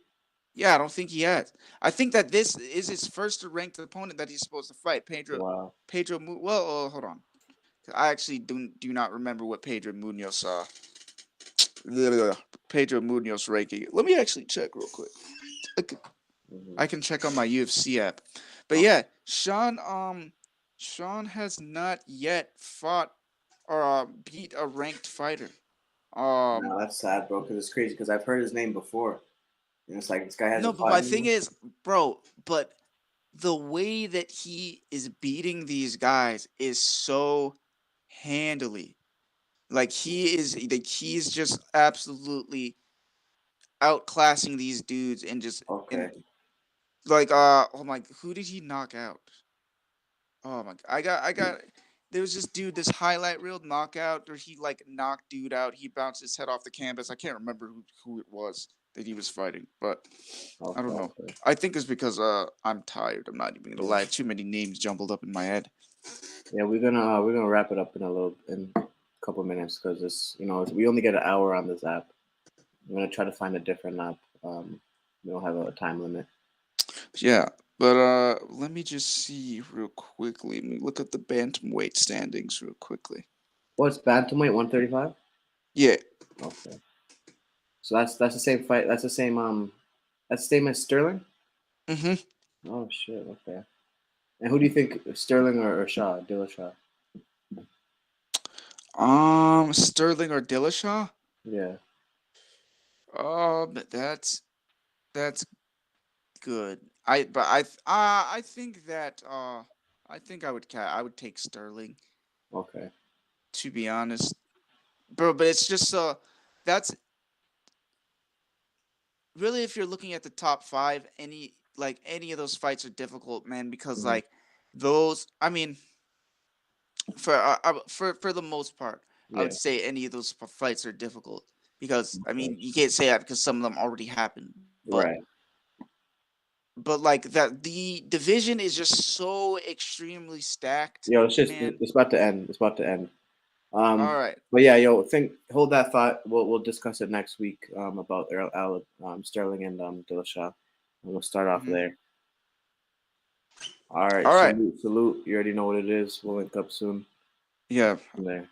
Yeah, I don't think he has. I think that this is his first ranked opponent that he's supposed to fight. Wow. Well, hold on. I actually do not remember what Pedro Munoz ranking. Let me actually check real quick. hmm I can check on my UFC app. But Okay. yeah, Sean has not yet fought or beat a ranked fighter. No, Um, that's sad, bro. Because it's crazy. Because I've heard his name before, and it's like this guy no, hasn't but fought my thing anyone. is, bro, but the way that he is beating these guys is so handily. He's just absolutely outclassing these dudes and just Okay. and oh my, who did he knock out? Oh my, I got there was this dude, this highlight reel knockout where he like knocked dude out. He bounced his head off the canvas. I can't remember who it was that he was fighting, but I Okay. don't know. Okay. I think it's because I'm tired. I'm not even gonna Yeah. lie. Too many names jumbled up in my head. Yeah. We're gonna wrap it up in a couple minutes because we only get an hour on this app. I'm gonna try to find a different app. We don't have a time limit. Yeah, but let me just see real quickly. Let me look at the bantamweight standings real quickly. What's bantamweight 135? Yeah. Okay, so that's the same fight. That's the same as Sterling. Mm-hmm. Oh shit. Okay. And who do you think, Sterling or Shaw? Dillashaw? Sterling or Dillashaw? Yeah. That's good. I think that I think I would take Sterling, Okay. to be honest, bro. But it's just that's really, if you're looking at the top five, any of those fights are difficult, man, because hmm like those. I mean, for the most part, I would Yeah. say any of those fights are difficult because I Okay. mean you can't say that because some of them already happened, Right. but like that the division is just so extremely stacked, Yo, it's man. it's about to end. It's about to end. All right. But yeah, yo, hold that thought. We'll discuss it next week. About Sterling and Dillashaw, and we'll start off Mhm. there. All right, All right. salute. You already know what it is. We'll link up soon. Yeah. From there.